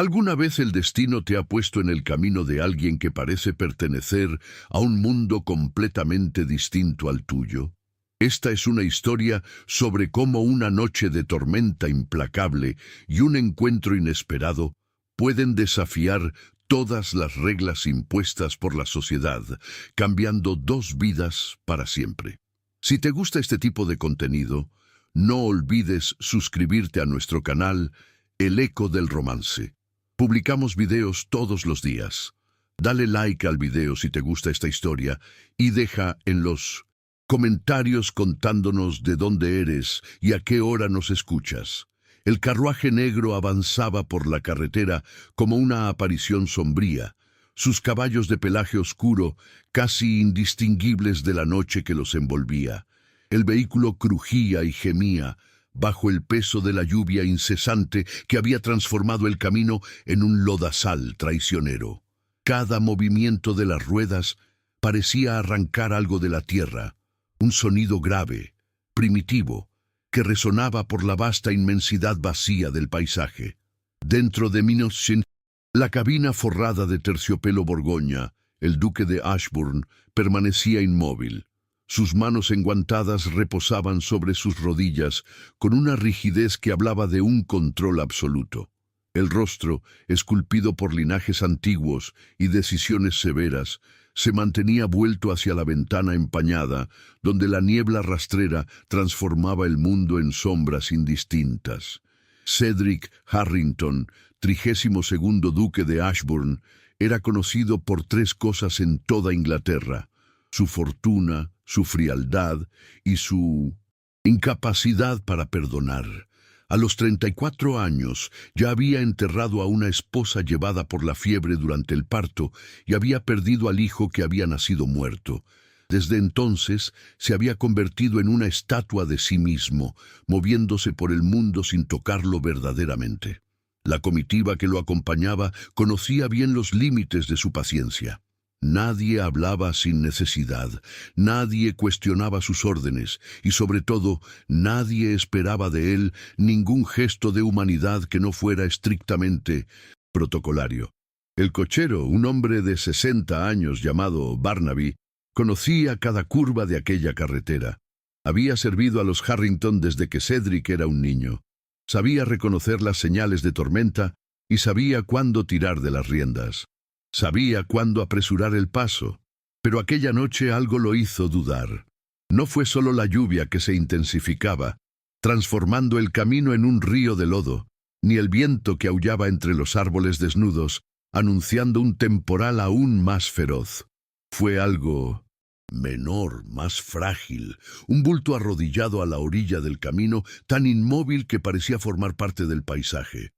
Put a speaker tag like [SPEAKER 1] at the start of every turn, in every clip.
[SPEAKER 1] ¿Alguna vez el destino te ha puesto en el camino de alguien que parece pertenecer a un mundo completamente distinto al tuyo? Esta es una historia sobre cómo una noche de tormenta implacable y un encuentro inesperado pueden desafiar todas las reglas impuestas por la sociedad, cambiando dos vidas para siempre. Si te gusta este tipo de contenido, no olvides suscribirte a nuestro canal El Eco del Romance. Publicamos videos todos los días. Dale like al video si te gusta esta historia y deja en los comentarios contándonos de dónde eres y a qué hora nos escuchas. El carruaje negro avanzaba por la carretera como una aparición sombría, sus caballos de pelaje oscuro casi indistinguibles de la noche que los envolvía. El vehículo crujía y gemía bajo el peso de la lluvia incesante que había transformado el camino en un lodazal traicionero. Cada movimiento de las ruedas parecía arrancar algo de la tierra, un sonido grave, primitivo, que resonaba por la vasta inmensidad vacía del paisaje. Dentro de Minoshin, la cabina forrada de terciopelo Borgoña, el duque de Ashburn, permanecía inmóvil. Sus manos enguantadas reposaban sobre sus rodillas con una rigidez que hablaba de un control absoluto. El rostro, esculpido por linajes antiguos y decisiones severas, se mantenía vuelto hacia la ventana empañada, donde la niebla rastrera transformaba el mundo en sombras indistintas. Cedric Harrington, 32º duque de Ashburn, era conocido por tres cosas en toda Inglaterra: su fortuna, su frialdad y su incapacidad para perdonar. A los 34 años ya había enterrado a una esposa llevada por la fiebre durante el parto y había perdido al hijo que había nacido muerto. Desde entonces se había convertido en una estatua de sí mismo, moviéndose por el mundo sin tocarlo verdaderamente. La comitiva que lo acompañaba conocía bien los límites de su paciencia. Nadie hablaba sin necesidad, nadie cuestionaba sus órdenes y, sobre todo, nadie esperaba de él ningún gesto de humanidad que no fuera estrictamente protocolario. El cochero, un hombre de 60 años llamado Barnaby, conocía cada curva de aquella carretera. Había servido a los Harrington desde que Cedric era un niño. Sabía reconocer las señales de tormenta y sabía cuándo tirar de las riendas. Sabía cuándo apresurar el paso, pero aquella noche algo lo hizo dudar. No fue solo la lluvia que se intensificaba, transformando el camino en un río de lodo, ni el viento que aullaba entre los árboles desnudos, anunciando un temporal aún más feroz. Fue algo menor, más frágil, un bulto arrodillado a la orilla del camino, tan inmóvil que parecía formar parte del paisaje.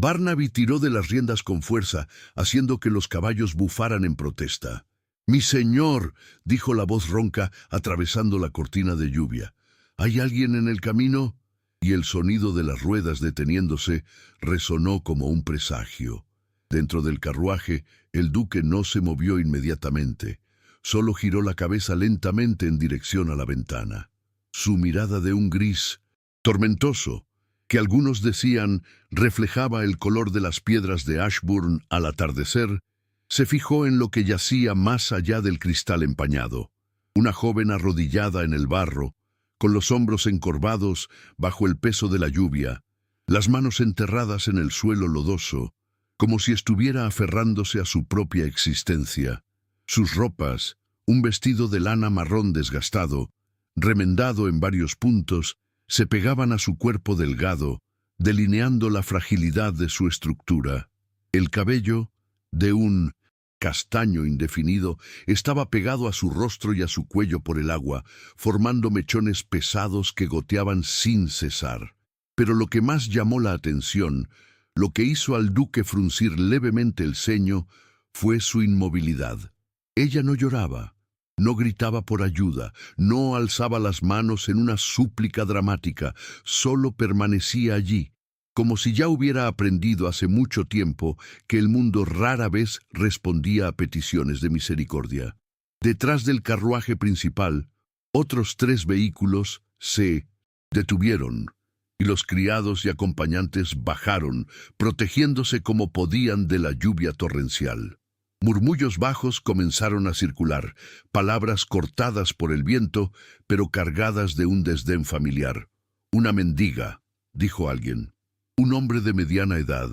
[SPEAKER 1] Barnaby tiró de las riendas con fuerza, haciendo que los caballos bufaran en protesta. «Mi señor», dijo la voz ronca, atravesando la cortina de lluvia. «¿Hay alguien en el camino?» Y el sonido de las ruedas deteniéndose resonó como un presagio. Dentro del carruaje, el duque no se movió inmediatamente. Solo giró la cabeza lentamente en dirección a la ventana. Su mirada de un gris tormentoso, que algunos decían reflejaba el color de las piedras de Ashburn al atardecer, se fijó en lo que yacía más allá del cristal empañado. Una joven arrodillada en el barro, con los hombros encorvados bajo el peso de la lluvia, las manos enterradas en el suelo lodoso, como si estuviera aferrándose a su propia existencia. Sus ropas, un vestido de lana marrón desgastado, remendado en varios puntos, se pegaban a su cuerpo delgado, delineando la fragilidad de su estructura. El cabello, de un castaño indefinido, estaba pegado a su rostro y a su cuello por el agua, formando mechones pesados que goteaban sin cesar. Pero lo que más llamó la atención, lo que hizo al duque fruncir levemente el ceño, fue su inmovilidad. Ella no lloraba. No gritaba por ayuda, no alzaba las manos en una súplica dramática, solo permanecía allí, como si ya hubiera aprendido hace mucho tiempo que el mundo rara vez respondía a peticiones de misericordia. Detrás del carruaje principal, otros 3 vehículos se detuvieron, y los criados y acompañantes bajaron, protegiéndose como podían de la lluvia torrencial. Murmullos bajos comenzaron a circular, palabras cortadas por el viento, pero cargadas de un desdén familiar. «Una mendiga», dijo alguien. Un hombre de mediana edad,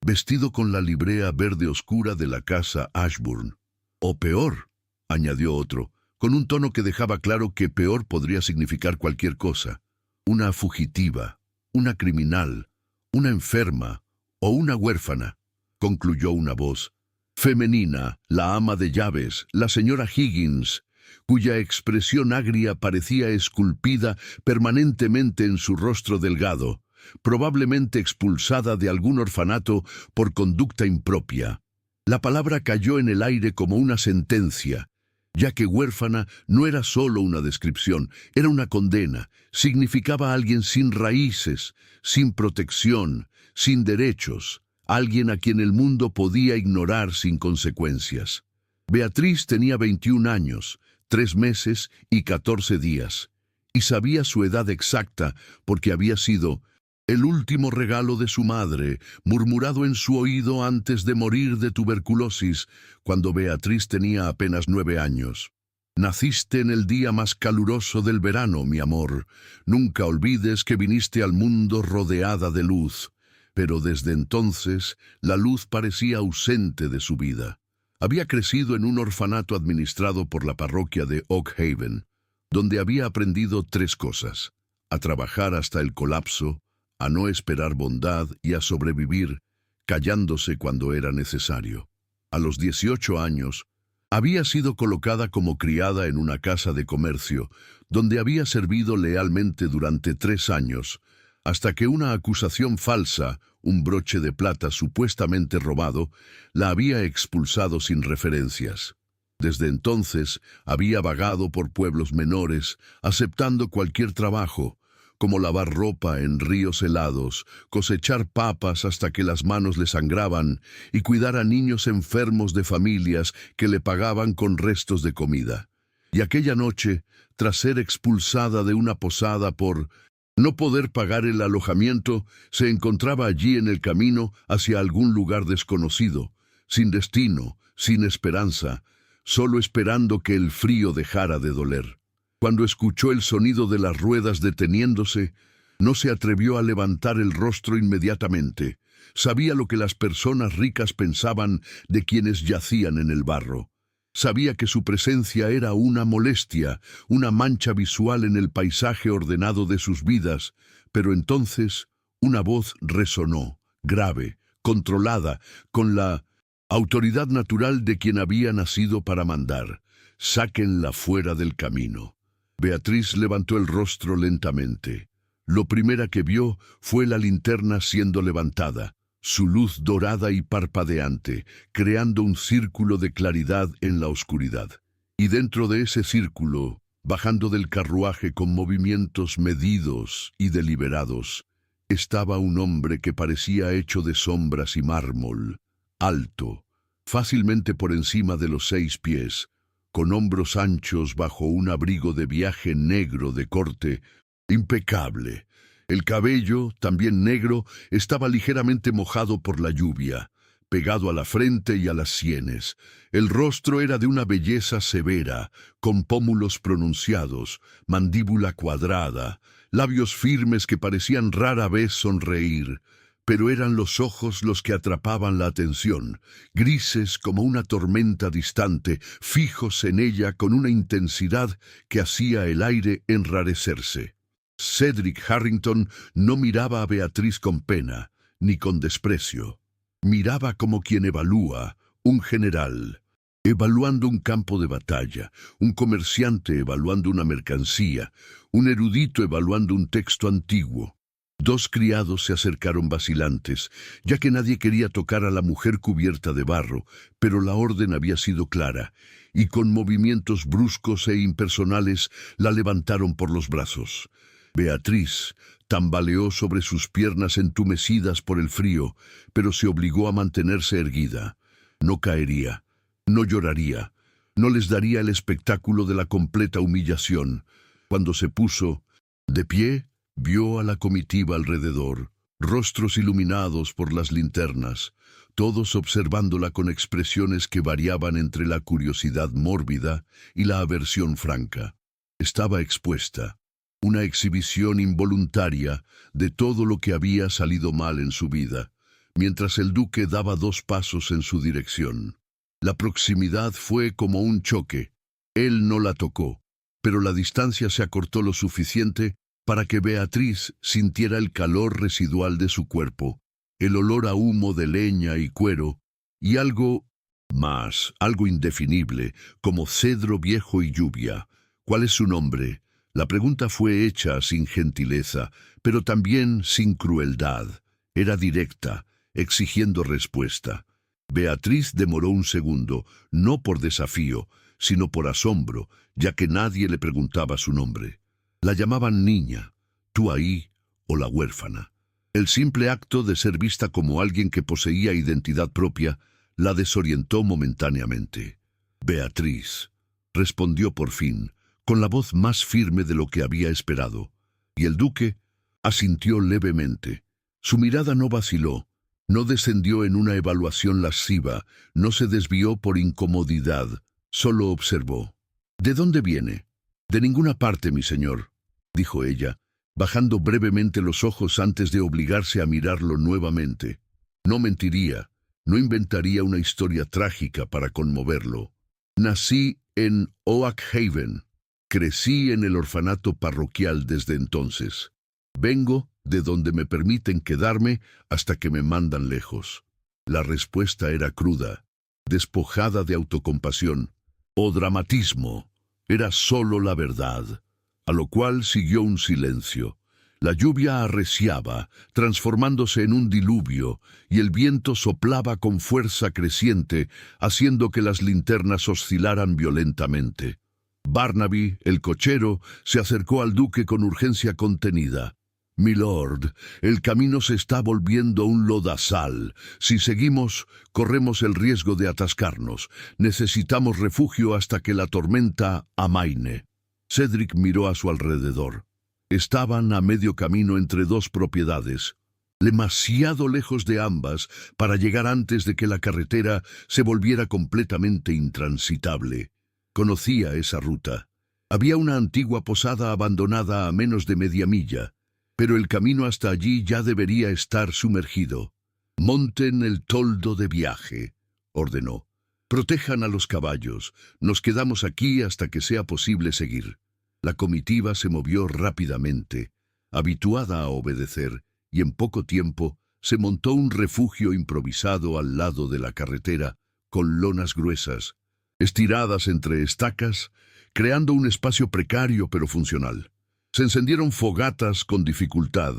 [SPEAKER 1] vestido con la librea verde oscura de la casa Ashburn. «O peor», añadió otro, con un tono que dejaba claro que peor podría significar cualquier cosa. «Una fugitiva, una criminal, una enferma o una huérfana», concluyó una voz femenina, la ama de llaves, la señora Higgins, cuya expresión agria parecía esculpida permanentemente en su rostro delgado, probablemente expulsada de algún orfanato por conducta impropia. La palabra cayó en el aire como una sentencia, ya que huérfana no era solo una descripción, era una condena. Significaba a alguien sin raíces, sin protección, sin derechos, alguien a quien el mundo podía ignorar sin consecuencias. Beatriz tenía 21 años, 3 meses y 14 días, y sabía su edad exacta porque había sido el último regalo de su madre, murmurado en su oído antes de morir de tuberculosis, cuando Beatriz tenía apenas 9 años. «Naciste en el día más caluroso del verano, mi amor. Nunca olvides que viniste al mundo rodeada de luz». Pero desde entonces la luz parecía ausente de su vida. Había crecido en un orfanato administrado por la parroquia de Oak Haven, donde había aprendido 3 cosas: a trabajar hasta el colapso, a no esperar bondad y a sobrevivir, callándose cuando era necesario. A los 18 años, había sido colocada como criada en una casa de comercio, donde había servido lealmente durante 3 años, hasta que una acusación falsa, un broche de plata supuestamente robado, la había expulsado sin referencias. Desde entonces había vagado por pueblos menores, aceptando cualquier trabajo, como lavar ropa en ríos helados, cosechar papas hasta que las manos le sangraban y cuidar a niños enfermos de familias que le pagaban con restos de comida. Y aquella noche, tras ser expulsada de una posada por no poder pagar el alojamiento, se encontraba allí en el camino hacia algún lugar desconocido, sin destino, sin esperanza, solo esperando que el frío dejara de doler. Cuando escuchó el sonido de las ruedas deteniéndose, no se atrevió a levantar el rostro inmediatamente. Sabía lo que las personas ricas pensaban de quienes yacían en el barro. Sabía que su presencia era una molestia, una mancha visual en el paisaje ordenado de sus vidas, pero entonces una voz resonó, grave, controlada, con la autoridad natural de quien había nacido para mandar. «Sáquenla fuera del camino». Beatriz levantó el rostro lentamente. Lo primero que vio fue la linterna siendo levantada, su luz dorada y parpadeante, creando un círculo de claridad en la oscuridad. Y dentro de ese círculo, bajando del carruaje con movimientos medidos y deliberados, estaba un hombre que parecía hecho de sombras y mármol, alto, fácilmente por encima de los 6 pies, con hombros anchos bajo un abrigo de viaje negro de corte impecable. El cabello, también negro, estaba ligeramente mojado por la lluvia, pegado a la frente y a las sienes. El rostro era de una belleza severa, con pómulos pronunciados, mandíbula cuadrada, labios firmes que parecían rara vez sonreír, pero eran los ojos los que atrapaban la atención, grises como una tormenta distante, fijos en ella con una intensidad que hacía el aire enrarecerse. Cedric Harrington no miraba a Beatriz con pena, ni con desprecio. Miraba como quien evalúa, un general, evaluando un campo de batalla, un comerciante evaluando una mercancía, un erudito evaluando un texto antiguo. 2 criados se acercaron vacilantes, ya que nadie quería tocar a la mujer cubierta de barro, pero la orden había sido clara, y con movimientos bruscos e impersonales la levantaron por los brazos. Beatriz tambaleó sobre sus piernas entumecidas por el frío, pero se obligó a mantenerse erguida. No caería, no lloraría, no les daría el espectáculo de la completa humillación. Cuando se puso de pie, Vio a la comitiva alrededor, rostros iluminados por las linternas, todos observándola con expresiones que variaban entre la curiosidad mórbida y la aversión franca. Estaba expuesta, una exhibición involuntaria de todo lo que había salido mal en su vida, mientras el duque daba 2 pasos en su dirección. La proximidad fue como un choque. Él no la tocó, pero la distancia se acortó lo suficiente para que Beatriz sintiera el calor residual de su cuerpo, el olor a humo de leña y cuero, y algo más, algo indefinible, como cedro viejo y lluvia. ¿Cuál es su nombre? La pregunta fue hecha sin gentileza, pero también sin crueldad. Era directa, exigiendo respuesta. Beatriz demoró un segundo, no por desafío, sino por asombro, ya que nadie le preguntaba su nombre. La llamaban niña, tú ahí o la huérfana. El simple acto de ser vista como alguien que poseía identidad propia la desorientó momentáneamente. Beatriz, respondió por fin, con la voz más firme de lo que había esperado, y el duque asintió levemente. Su mirada no vaciló, no descendió en una evaluación lasciva, no se desvió por incomodidad, solo observó. ¿De dónde viene? De ninguna parte, mi señor, dijo ella, bajando brevemente los ojos antes de obligarse a mirarlo nuevamente. No mentiría, no inventaría una historia trágica para conmoverlo. Nací en Oak Haven. Crecí en el orfanato parroquial desde entonces. Vengo de donde me permiten quedarme hasta que me mandan lejos. La respuesta era cruda, despojada de autocompasión o dramatismo. Era solo la verdad, a lo cual siguió un silencio. La lluvia arreciaba, transformándose en un diluvio, y el viento soplaba con fuerza creciente, haciendo que las linternas oscilaran violentamente. Barnaby, el cochero, se acercó al duque con urgencia contenida. «Milord, el camino se está volviendo un lodazal. Si seguimos, corremos el riesgo de atascarnos. Necesitamos refugio hasta que la tormenta amaine». Cedric miró a su alrededor. Estaban a medio camino entre 2 propiedades, demasiado lejos de ambas para llegar antes de que la carretera se volviera completamente intransitable. Conocía esa ruta. Había una antigua posada abandonada a menos de media milla, pero el camino hasta allí ya debería estar sumergido. «Monten el toldo de viaje», ordenó. «Protejan a los caballos. Nos quedamos aquí hasta que sea posible seguir». La comitiva se movió rápidamente, habituada a obedecer, y en poco tiempo se montó un refugio improvisado al lado de la carretera, con lonas gruesas, estiradas entre estacas, creando un espacio precario pero funcional. Se encendieron fogatas con dificultad,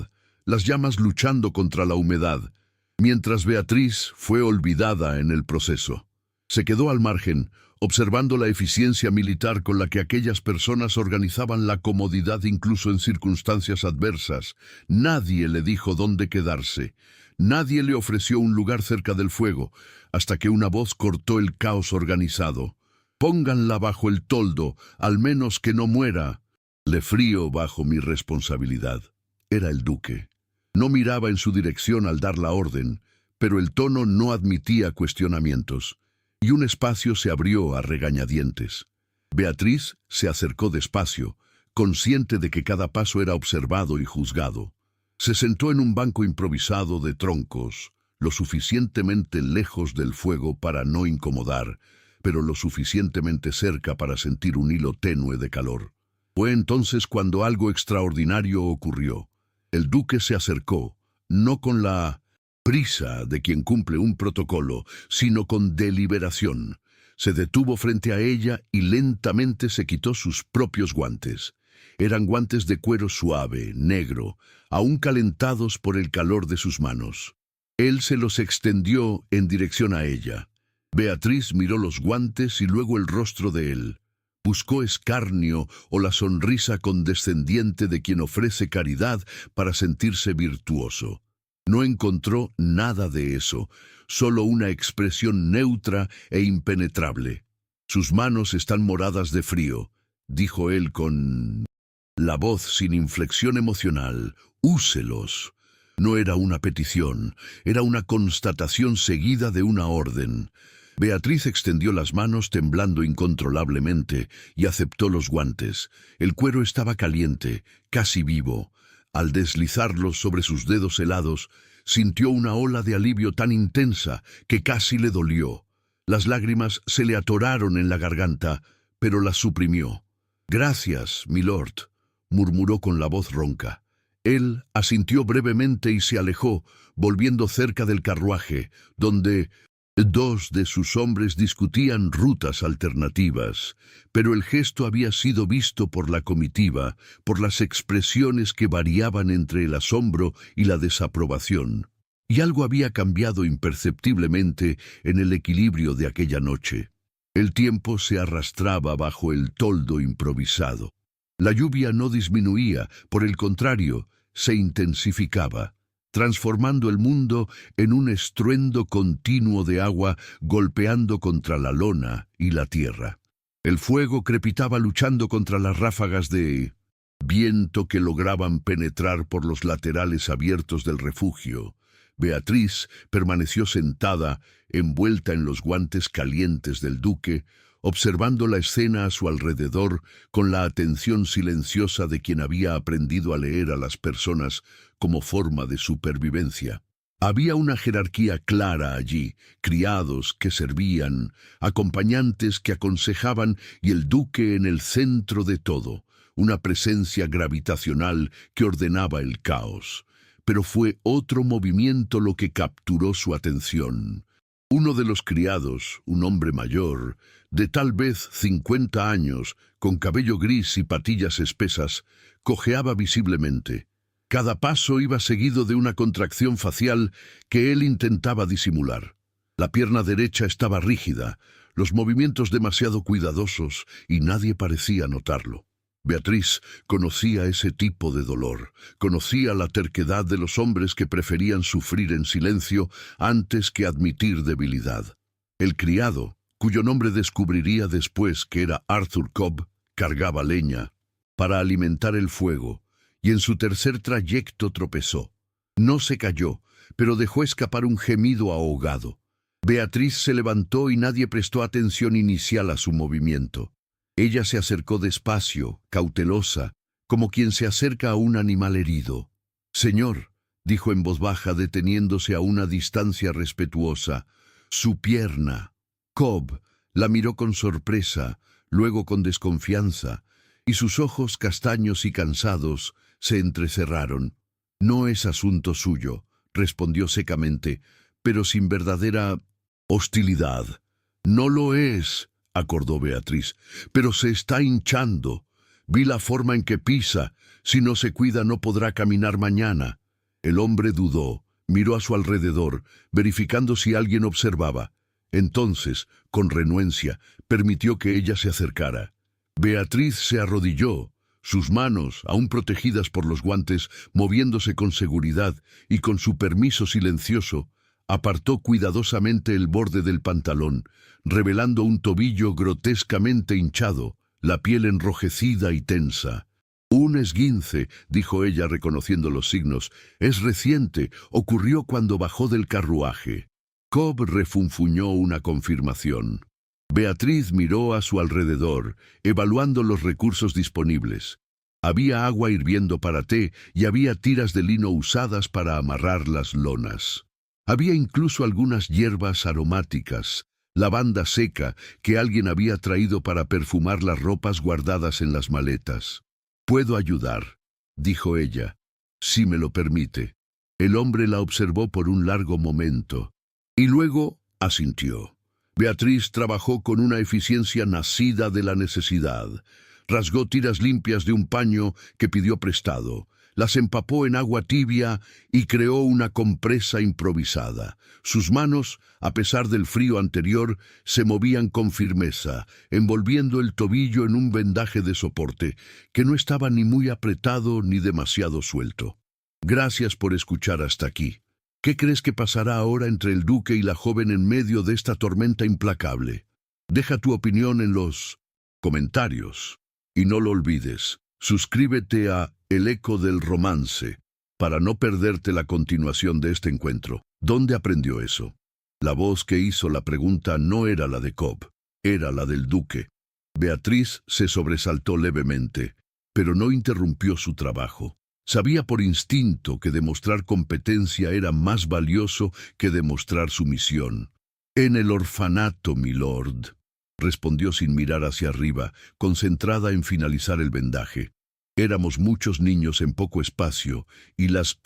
[SPEAKER 1] las llamas luchando contra la humedad, mientras Beatriz fue olvidada en el proceso. Se quedó al margen, observando la eficiencia militar con la que aquellas personas organizaban la comodidad incluso en circunstancias adversas. Nadie le dijo dónde quedarse. Nadie le ofreció un lugar cerca del fuego, hasta que una voz cortó el caos organizado. «Pónganla bajo el toldo, al menos que no muera». «Le frío bajo mi responsabilidad». Era el duque. No miraba en su dirección al dar la orden, pero el tono no admitía cuestionamientos, y un espacio se abrió a regañadientes. Beatriz se acercó despacio, consciente de que cada paso era observado y juzgado. Se sentó en un banco improvisado de troncos, lo suficientemente lejos del fuego para no incomodar, pero lo suficientemente cerca para sentir un hilo tenue de calor. Fue entonces cuando algo extraordinario ocurrió. El duque se acercó, no con la prisa de quien cumple un protocolo, sino con deliberación. Se detuvo frente a ella y lentamente se quitó sus propios guantes. Eran guantes de cuero suave, negro, aún calentados por el calor de sus manos. Él se los extendió en dirección a ella. Beatriz miró los guantes y luego el rostro de él. Buscó escarnio o la sonrisa condescendiente de quien ofrece caridad para sentirse virtuoso. No encontró nada de eso, solo una expresión neutra e impenetrable. «Sus manos están moradas de frío», dijo él con La voz sin inflexión emocional, úselos. No era una petición, era una constatación seguida de una orden. Beatriz extendió las manos temblando incontrolablemente y aceptó los guantes. El cuero estaba caliente, casi vivo. Al deslizarlos sobre sus dedos helados, sintió una ola de alivio tan intensa que casi le dolió. Las lágrimas se le atoraron en la garganta, pero las suprimió. «Gracias, milord», murmuró con la voz ronca. Él asintió brevemente y se alejó, volviendo cerca del carruaje, donde dos de sus hombres discutían rutas alternativas, pero el gesto había sido visto por la comitiva, por las expresiones que variaban entre el asombro y la desaprobación. Y algo había cambiado imperceptiblemente en el equilibrio de aquella noche. El tiempo se arrastraba bajo el toldo improvisado. La lluvia no disminuía, por el contrario, se intensificaba, transformando el mundo en un estruendo continuo de agua golpeando contra la lona y la tierra. El fuego crepitaba luchando contra las ráfagas de viento que lograban penetrar por los laterales abiertos del refugio. Beatriz permaneció sentada, envuelta en los guantes calientes del duque, observando la escena a su alrededor con la atención silenciosa de quien había aprendido a leer a las personas como forma de supervivencia. Había una jerarquía clara allí, criados que servían, acompañantes que aconsejaban y el duque en el centro de todo, una presencia gravitacional que ordenaba el caos. Pero fue otro movimiento lo que capturó su atención. Uno de los criados, un hombre mayor, de tal vez 50 años, con cabello gris y patillas espesas, cojeaba visiblemente. Cada paso iba seguido de una contracción facial que él intentaba disimular. La pierna derecha estaba rígida, los movimientos demasiado cuidadosos, y nadie parecía notarlo. Beatriz conocía ese tipo de dolor, conocía la terquedad de los hombres que preferían sufrir en silencio antes que admitir debilidad. El criado, cuyo nombre descubriría después que era Arthur Cobb, cargaba leña para alimentar el fuego, y en su tercer trayecto tropezó. No se cayó, pero dejó escapar un gemido ahogado. Beatriz se levantó y nadie prestó atención inicial a su movimiento. Ella se acercó despacio, cautelosa, como quien se acerca a un animal herido. «Señor», dijo en voz baja deteniéndose a una distancia respetuosa, «su pierna». Cobb la miró con sorpresa, luego con desconfianza, y sus ojos castaños y cansados se entrecerraron. «No es asunto suyo», respondió secamente, pero sin verdadera hostilidad. «No lo es», acordó Beatriz, «pero se está hinchando. Vi la forma en que pisa. Si no se cuida no podrá caminar mañana». El hombre dudó, miró a su alrededor, verificando si alguien observaba. Entonces, con renuencia, permitió que ella se acercara. Beatriz se arrodilló, sus manos, aún protegidas por los guantes, moviéndose con seguridad y con su permiso silencioso, apartó cuidadosamente el borde del pantalón, revelando un tobillo grotescamente hinchado, la piel enrojecida y tensa. «Un esguince», dijo ella reconociendo los signos. «Es reciente, ocurrió cuando bajó del carruaje». Cobb refunfuñó una confirmación. Beatriz miró a su alrededor, evaluando los recursos disponibles. Había agua hirviendo para té y había tiras de lino usadas para amarrar las lonas. Había incluso algunas hierbas aromáticas, lavanda seca que alguien había traído para perfumar las ropas guardadas en las maletas. «Puedo ayudar», dijo ella, «si me lo permite». El hombre la observó por un largo momento, y luego asintió. Beatriz trabajó con una eficiencia nacida de la necesidad. Rasgó tiras limpias de un paño que pidió prestado, las empapó en agua tibia y creó una compresa improvisada. Sus manos, a pesar del frío anterior, se movían con firmeza, envolviendo el tobillo en un vendaje de soporte, que no estaba ni muy apretado ni demasiado suelto. «Gracias por escuchar hasta aquí. ¿Qué crees que pasará ahora entre el duque y la joven en medio de esta tormenta implacable? Deja tu opinión en los comentarios. Y no lo olvides, Suscríbete a El Eco del Romance para no perderte la continuación de este encuentro. ¿Dónde aprendió eso? La voz que hizo la pregunta no era la de Cobb, era la del duque. Beatriz se sobresaltó levemente, pero no interrumpió su trabajo. Sabía por instinto que demostrar competencia era más valioso que demostrar sumisión. «En el orfanato, milord», respondió sin mirar hacia arriba, concentrada en finalizar el vendaje. Éramos muchos niños en poco espacio, y las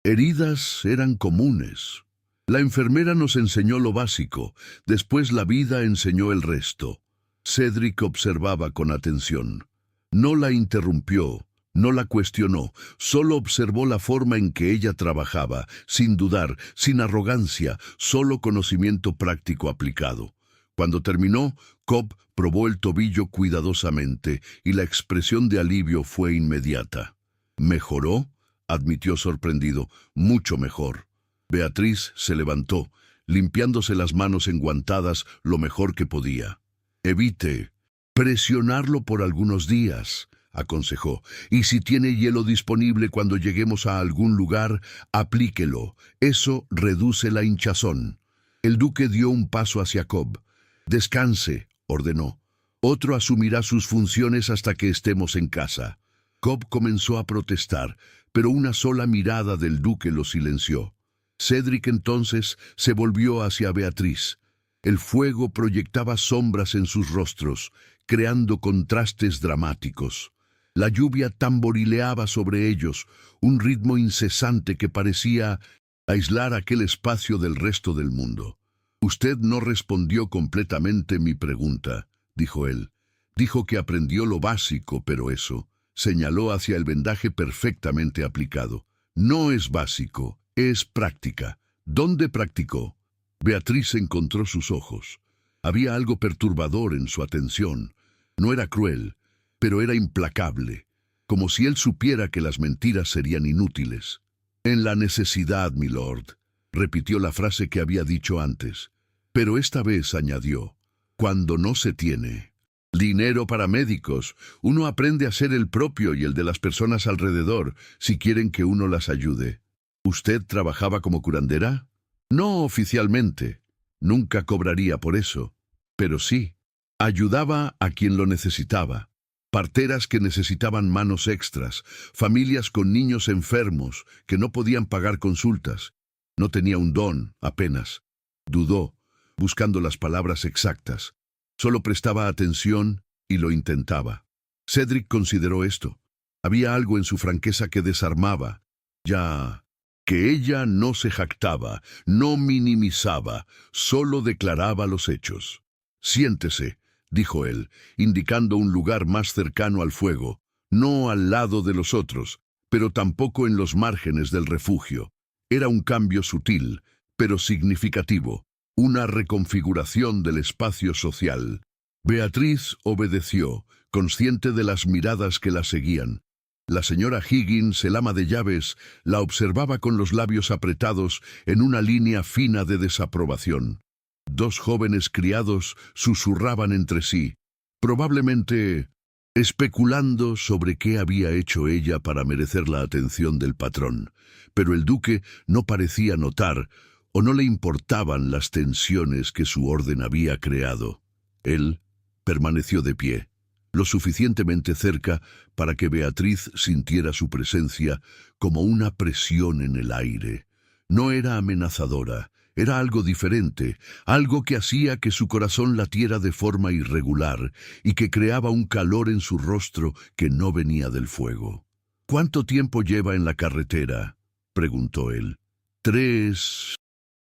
[SPEAKER 1] heridas eran comunes. La enfermera nos enseñó lo básico, después la vida enseñó el resto. Cedric observaba con atención. No la interrumpió, no la cuestionó, solo observó la forma en que ella trabajaba, sin dudar, sin arrogancia, solo conocimiento práctico aplicado. Cuando terminó, Cobb probó el tobillo cuidadosamente y la expresión de alivio fue inmediata. «¿Mejoró?», admitió sorprendido. «Mucho mejor». Beatriz se levantó, limpiándose las manos enguantadas lo mejor que podía. «Evite presionarlo por algunos días», aconsejó, «y si tiene hielo disponible cuando lleguemos a algún lugar, aplíquelo. Eso reduce la hinchazón». El duque dio un paso hacia Cobb. «Descanse», ordenó. «Otro asumirá sus funciones hasta que estemos en casa». Cobb comenzó a protestar, pero una sola mirada del duque lo silenció. Cedric entonces se volvió hacia Beatriz. El fuego proyectaba sombras en sus rostros, creando contrastes dramáticos. La lluvia tamborileaba sobre ellos, un ritmo incesante que parecía aislar aquel espacio del resto del mundo. «Usted no respondió completamente mi pregunta», dijo él. «Dijo que aprendió lo básico, pero eso», señaló hacia el vendaje perfectamente aplicado. «No es básico, es práctica». «¿Dónde practicó?» Beatriz encontró sus ojos. Había algo perturbador en su atención. No era cruel, pero era implacable, como si él supiera que las mentiras serían inútiles. «En la necesidad, milord», repitió la frase que había dicho antes. Pero esta vez añadió, «cuando no se tiene dinero para médicos, uno aprende a ser el propio y el de las personas alrededor, si quieren que uno las ayude». «¿Usted trabajaba como curandera?» «No oficialmente. Nunca cobraría por eso. Pero sí, ayudaba a quien lo necesitaba. Parteras que necesitaban manos extras, familias con niños enfermos que no podían pagar consultas. No tenía un don, apenas». Dudó, buscando las palabras exactas. Solo prestaba atención y lo intentaba. Cedric consideró esto. Había algo en su franqueza que desarmaba. Ya que ella no se jactaba, no minimizaba, solo declaraba los hechos. «Siéntese», dijo él, indicando un lugar más cercano al fuego, no al lado de los otros, pero tampoco en los márgenes del refugio. Era un cambio sutil, pero significativo, una reconfiguración del espacio social. Beatriz obedeció, consciente de las miradas que la seguían. La señora Higgins, el ama de llaves, la observaba con los labios apretados en una línea fina de desaprobación. Dos jóvenes criados susurraban entre sí, probablemente especulando sobre qué había hecho ella para merecer la atención del patrón. Pero el duque no parecía notar, o no le importaban las tensiones que su orden había creado. Él permaneció de pie, lo suficientemente cerca para que Beatriz sintiera su presencia como una presión en el aire. No era amenazadora, era algo diferente, algo que hacía que su corazón latiera de forma irregular y que creaba un calor en su rostro que no venía del fuego. «¿Cuánto tiempo lleva en la carretera?», preguntó él. «3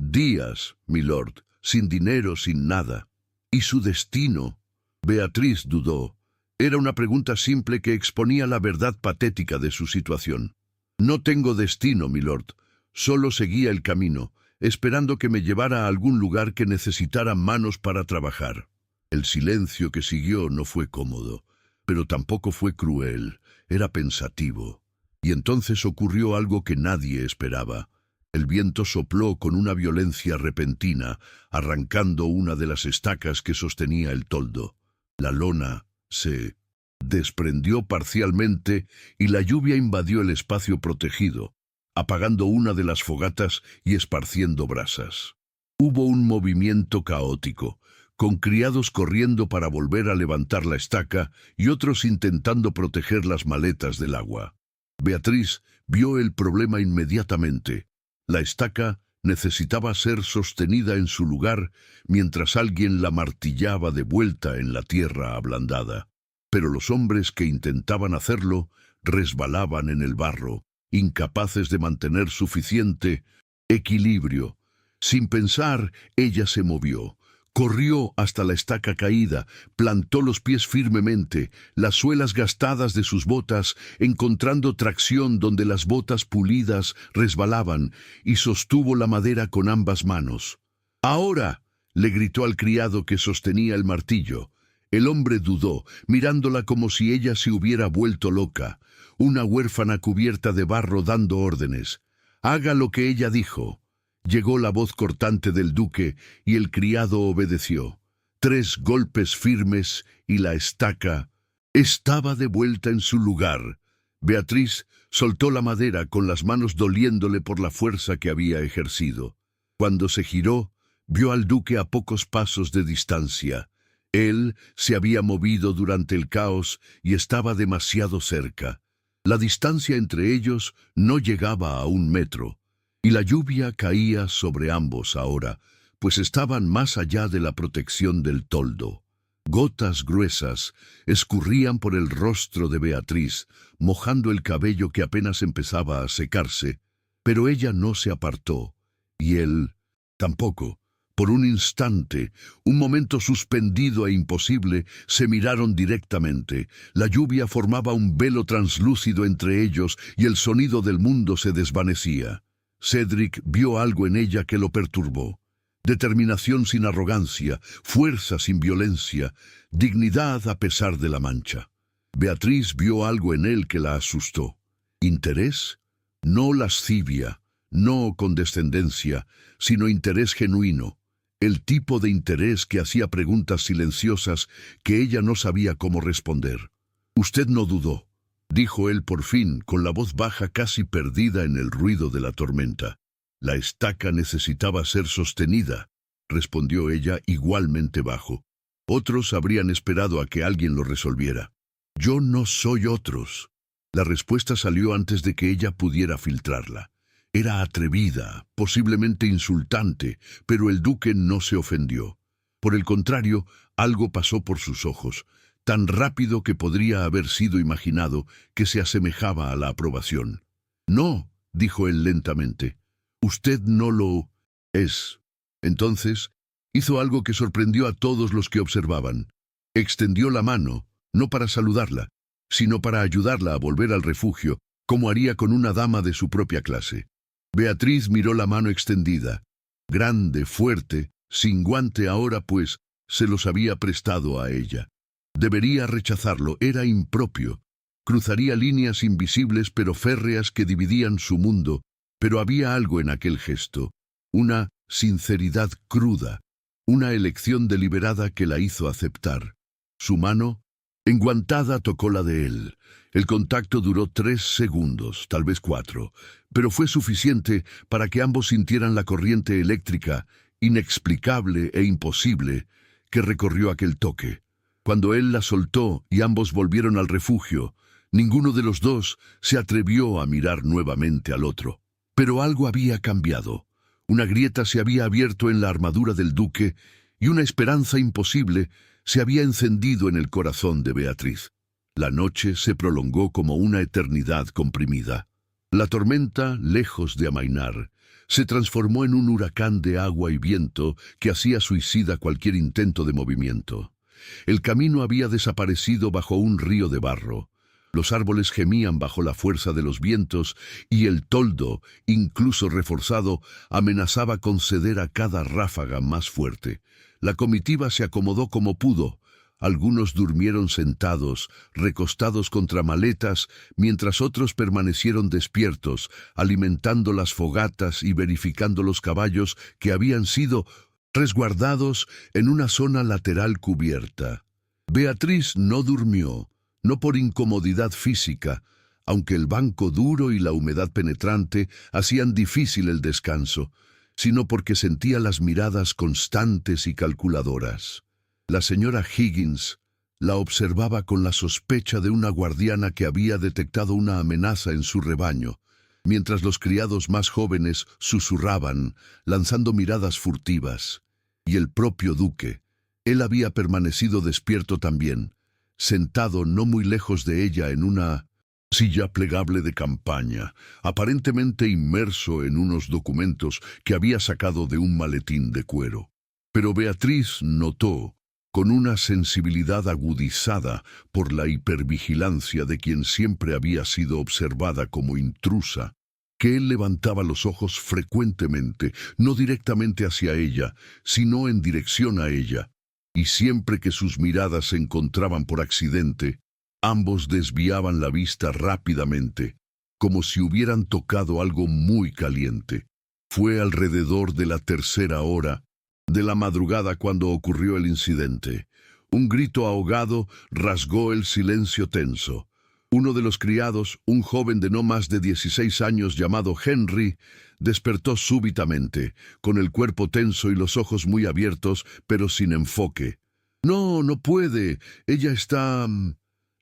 [SPEAKER 1] días, milord, sin dinero, sin nada». «¿Y su destino?». Beatriz dudó. Era una pregunta simple que exponía la verdad patética de su situación. «No tengo destino, milord. Solo seguía el camino, esperando que me llevara a algún lugar que necesitara manos para trabajar». El silencio que siguió no fue cómodo, pero tampoco fue cruel. Era pensativo. Y entonces ocurrió algo que nadie esperaba. El viento sopló con una violencia repentina, arrancando una de las estacas que sostenía el toldo. La lona se desprendió parcialmente y la lluvia invadió el espacio protegido, apagando una de las fogatas y esparciendo brasas. Hubo un movimiento caótico, con criados corriendo para volver a levantar la estaca y otros intentando proteger las maletas del agua. Beatriz vio el problema inmediatamente. La estaca necesitaba ser sostenida en su lugar mientras alguien la martillaba de vuelta en la tierra ablandada. Pero los hombres que intentaban hacerlo resbalaban en el barro, incapaces de mantener suficiente equilibrio. Sin pensar, ella se movió. Corrió hasta la estaca caída, plantó los pies firmemente, las suelas gastadas de sus botas, encontrando tracción donde las botas pulidas resbalaban, y sostuvo la madera con ambas manos. «¡Ahora!», le gritó al criado que sostenía el martillo. El hombre dudó, mirándola como si ella se hubiera vuelto loca, una huérfana cubierta de barro dando órdenes. «Haga lo que ella dijo». Llegó la voz cortante del duque y el criado obedeció. 3 golpes firmes y la estaca estaba de vuelta en su lugar. Beatriz soltó la madera con las manos doliéndole por la fuerza que había ejercido. Cuando se giró, vio al duque a pocos pasos de distancia. Él se había movido durante el caos y estaba demasiado cerca. La distancia entre ellos no llegaba a 1 metro. Y la lluvia caía sobre ambos ahora, pues estaban más allá de la protección del toldo. Gotas gruesas escurrían por el rostro de Beatriz, mojando el cabello que apenas empezaba a secarse, pero ella no se apartó, y él tampoco. Por un instante, un momento suspendido e imposible, se miraron directamente. La lluvia formaba un velo translúcido entre ellos y el sonido del mundo se desvanecía. Cedric vio algo en ella que lo perturbó. Determinación sin arrogancia, fuerza sin violencia, dignidad a pesar de la mancha. Beatriz vio algo en él que la asustó. ¿Interés? No lascivia, no condescendencia, sino interés genuino. El tipo de interés que hacía preguntas silenciosas que ella no sabía cómo responder. «Usted no dudó», dijo él por fin, con la voz baja casi perdida en el ruido de la tormenta. «La estaca necesitaba ser sostenida», respondió ella igualmente bajo. «Otros habrían esperado a que alguien lo resolviera. Yo no soy otros». La respuesta salió antes de que ella pudiera filtrarla. Era atrevida, posiblemente insultante, pero el duque no se ofendió. Por el contrario, algo pasó por sus ojos, tan rápido que podría haber sido imaginado, que se asemejaba a la aprobación. «No», dijo él lentamente, «usted no lo es». Entonces, hizo algo que sorprendió a todos los que observaban. Extendió la mano, no para saludarla, sino para ayudarla a volver al refugio, como haría con una dama de su propia clase. Beatriz miró la mano extendida, grande, fuerte, sin guante ahora, pues se los había prestado a ella. Debería rechazarlo, era impropio. Cruzaría líneas invisibles pero férreas que dividían su mundo, pero había algo en aquel gesto, una sinceridad cruda, una elección deliberada que la hizo aceptar. Su mano, enguantada, tocó la de él. El contacto duró 3 segundos, tal vez 4, pero fue suficiente para que ambos sintieran la corriente eléctrica, inexplicable e imposible, que recorrió aquel toque. Cuando él la soltó y ambos volvieron al refugio, ninguno de los dos se atrevió a mirar nuevamente al otro. Pero algo había cambiado. Una grieta se había abierto en la armadura del duque y una esperanza imposible se había encendido en el corazón de Beatriz. La noche se prolongó como una eternidad comprimida. La tormenta, lejos de amainar, se transformó en un huracán de agua y viento que hacía suicida cualquier intento de movimiento. El camino había desaparecido bajo un río de barro. Los árboles gemían bajo la fuerza de los vientos y el toldo, incluso reforzado, amenazaba con ceder a cada ráfaga más fuerte. La comitiva se acomodó como pudo. Algunos durmieron sentados, recostados contra maletas, mientras otros permanecieron despiertos, alimentando las fogatas y verificando los caballos que habían sido resguardados en una zona lateral cubierta. Beatriz no durmió, no por incomodidad física, aunque el banco duro y la humedad penetrante hacían difícil el descanso, sino porque sentía las miradas constantes y calculadoras. La señora Higgins la observaba con la sospecha de una guardiana que había detectado una amenaza en su rebaño, mientras los criados más jóvenes susurraban, lanzando miradas furtivas. Y el propio duque, él había permanecido despierto también, sentado no muy lejos de ella en una silla plegable de campaña, aparentemente inmerso en unos documentos que había sacado de un maletín de cuero. Pero Beatriz notó, con una sensibilidad agudizada por la hipervigilancia de quien siempre había sido observada como intrusa, que él levantaba los ojos frecuentemente, no directamente hacia ella, sino en dirección a ella, y siempre que sus miradas se encontraban por accidente, ambos desviaban la vista rápidamente, como si hubieran tocado algo muy caliente. Fue alrededor de la 3:00 hora de la madrugada cuando ocurrió el incidente. Un grito ahogado rasgó el silencio tenso. Uno de los criados, un joven de no más de 16 años llamado Henry, despertó súbitamente, con el cuerpo tenso y los ojos muy abiertos, pero sin enfoque. «No, no puede. Ella está...»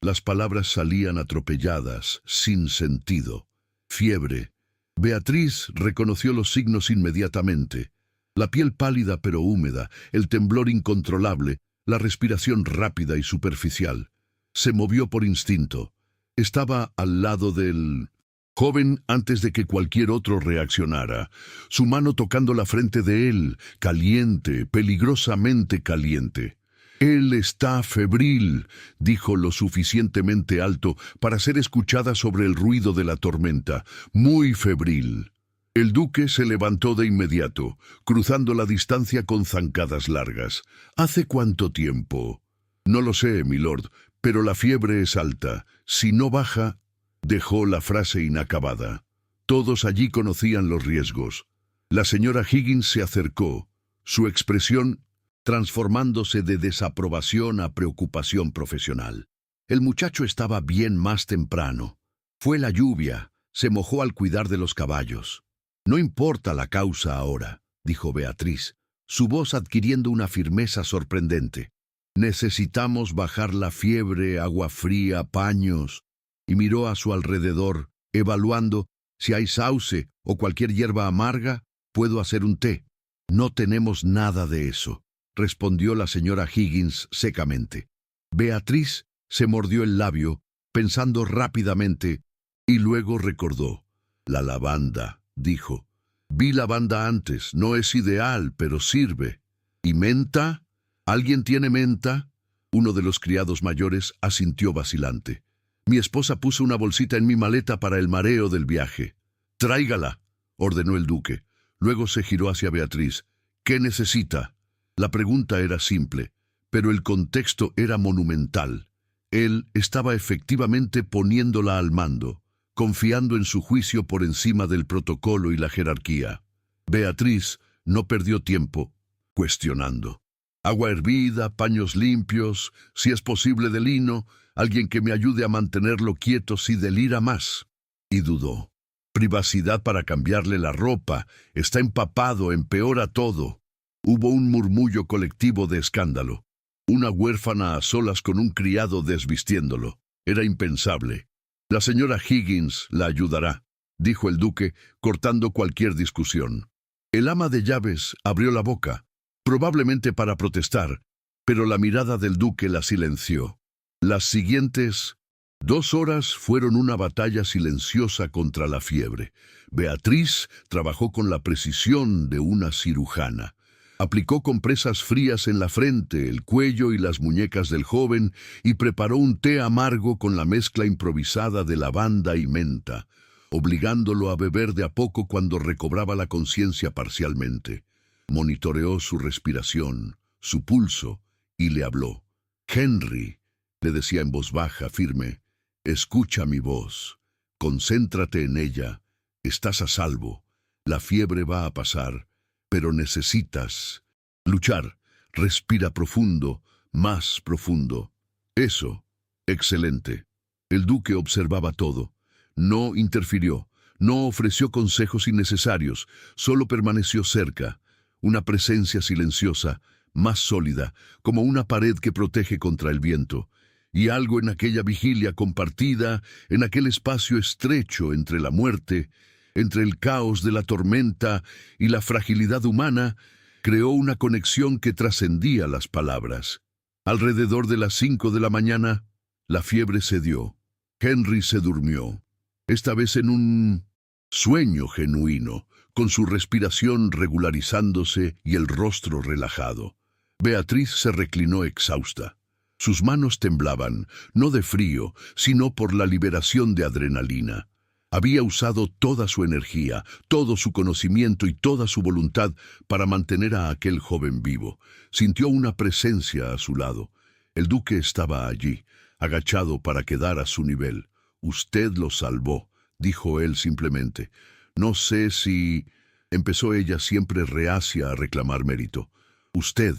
[SPEAKER 1] Las palabras salían atropelladas, sin sentido. Fiebre. Beatriz reconoció los signos inmediatamente. La piel pálida pero húmeda, el temblor incontrolable, la respiración rápida y superficial. Se movió por instinto. Estaba al lado del joven antes de que cualquier otro reaccionara, su mano tocando la frente de él, caliente, peligrosamente caliente. «Él está febril», dijo lo suficientemente alto para ser escuchada sobre el ruido de la tormenta. «Muy febril». El duque se levantó de inmediato, cruzando la distancia con zancadas largas. «¿Hace cuánto tiempo?» «No lo sé, milord, pero la fiebre es alta. Si no baja...» Dejó la frase inacabada. Todos allí conocían los riesgos. La señora Higgins se acercó, su expresión transformándose de desaprobación a preocupación profesional. El muchacho estaba bien más temprano. Fue la lluvia, se mojó al cuidar de los caballos. «No importa la causa ahora», dijo Beatriz, su voz adquiriendo una firmeza sorprendente. «Necesitamos bajar la fiebre, agua fría, paños...» Y miró a su alrededor, evaluando si hay sauce o cualquier hierba amarga, puedo hacer un té. «No tenemos nada de eso», respondió la señora Higgins secamente. Beatriz se mordió el labio, pensando rápidamente, y luego recordó. «La lavanda», dijo. «Vi lavanda antes, no es ideal, pero sirve». «¿Y menta? ¿Alguien tiene menta?» Uno de los criados mayores asintió vacilante. «Mi esposa puso una bolsita en mi maleta para el mareo del viaje». «Tráigala», ordenó el duque. Luego se giró hacia Beatriz. «¿Qué necesita?» La pregunta era simple, pero el contexto era monumental. Él estaba efectivamente poniéndola al mando, confiando en su juicio por encima del protocolo y la jerarquía. Beatriz no perdió tiempo cuestionando. «Agua hervida, paños limpios, si es posible de lino, alguien que me ayude a mantenerlo quieto si delira más». Y dudó. «Privacidad para cambiarle la ropa, está empapado, empeora todo». Hubo un murmullo colectivo de escándalo. Una huérfana a solas con un criado desvistiéndolo. Era impensable. «La señora Higgins la ayudará», dijo el duque, cortando cualquier discusión. El ama de llaves abrió la boca, probablemente para protestar, pero la mirada del duque la silenció. Las siguientes 2 horas fueron una batalla silenciosa contra la fiebre. Beatriz trabajó con la precisión de una cirujana. Aplicó compresas frías en la frente, el cuello y las muñecas del joven y preparó un té amargo con la mezcla improvisada de lavanda y menta, obligándolo a beber de a poco cuando recobraba la conciencia parcialmente. Monitoreó su respiración, su pulso, y le habló. «Henry», le decía en voz baja, firme, «escucha mi voz, concéntrate en ella, estás a salvo, la fiebre va a pasar, pero necesitas luchar, respira profundo, más profundo. Eso, Excelente. El duque observaba todo. No interfirió, no ofreció consejos innecesarios, solo permaneció cerca, una presencia silenciosa, más sólida, como una pared que protege contra el viento. Y algo en aquella vigilia compartida, en aquel espacio estrecho entre la muerte, entre el caos de la tormenta y la fragilidad humana, creó una conexión que trascendía las palabras. Alrededor de las 5 de la mañana, la fiebre cedió. Henry se durmió, esta vez en un sueño genuino, con su respiración regularizándose y el rostro relajado. Beatriz se reclinó exhausta. Sus manos temblaban, no de frío, sino por la liberación de adrenalina. Había usado toda su energía, todo su conocimiento y toda su voluntad para mantener a aquel joven vivo. Sintió una presencia a su lado. El duque estaba allí, agachado para quedar a su nivel. «Usted lo salvó», dijo él simplemente. «No sé si...» empezó ella siempre reacia a reclamar mérito. «Usted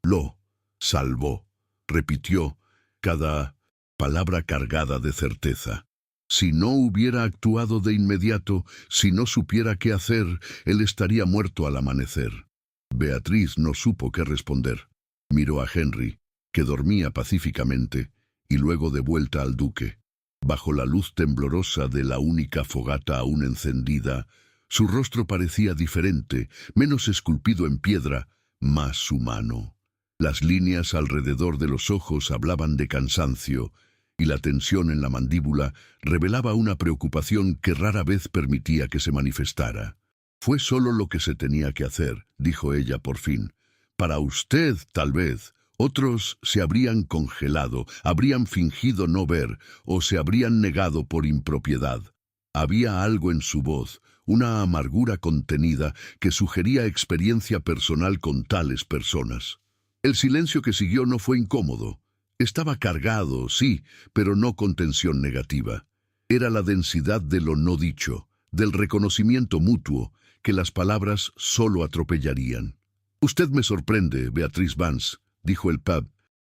[SPEAKER 1] lo salvó», repitió, cada palabra cargada de certeza. Si no hubiera actuado de inmediato, si no supiera qué hacer, él estaría muerto al amanecer. Beatriz no supo qué responder. Miró a Henry, que dormía pacíficamente, y luego de vuelta al duque. Bajo la luz temblorosa de la única fogata aún encendida, su rostro parecía diferente, menos esculpido en piedra, más humano. Las líneas alrededor de los ojos hablaban de cansancio, y la tensión en la mandíbula revelaba una preocupación que rara vez permitía que se manifestara. «Fue solo lo que se tenía que hacer», dijo ella por fin. «Para usted, tal vez. Otros se habrían congelado, habrían fingido no ver, o se habrían negado por impropiedad». Había algo en su voz, una amargura contenida que sugería experiencia personal con tales personas. El silencio que siguió no fue incómodo. Estaba cargado, sí, pero no con tensión negativa. Era la densidad de lo no dicho, del reconocimiento mutuo, que las palabras solo atropellarían. «Usted me sorprende, Beatriz Vance», dijo el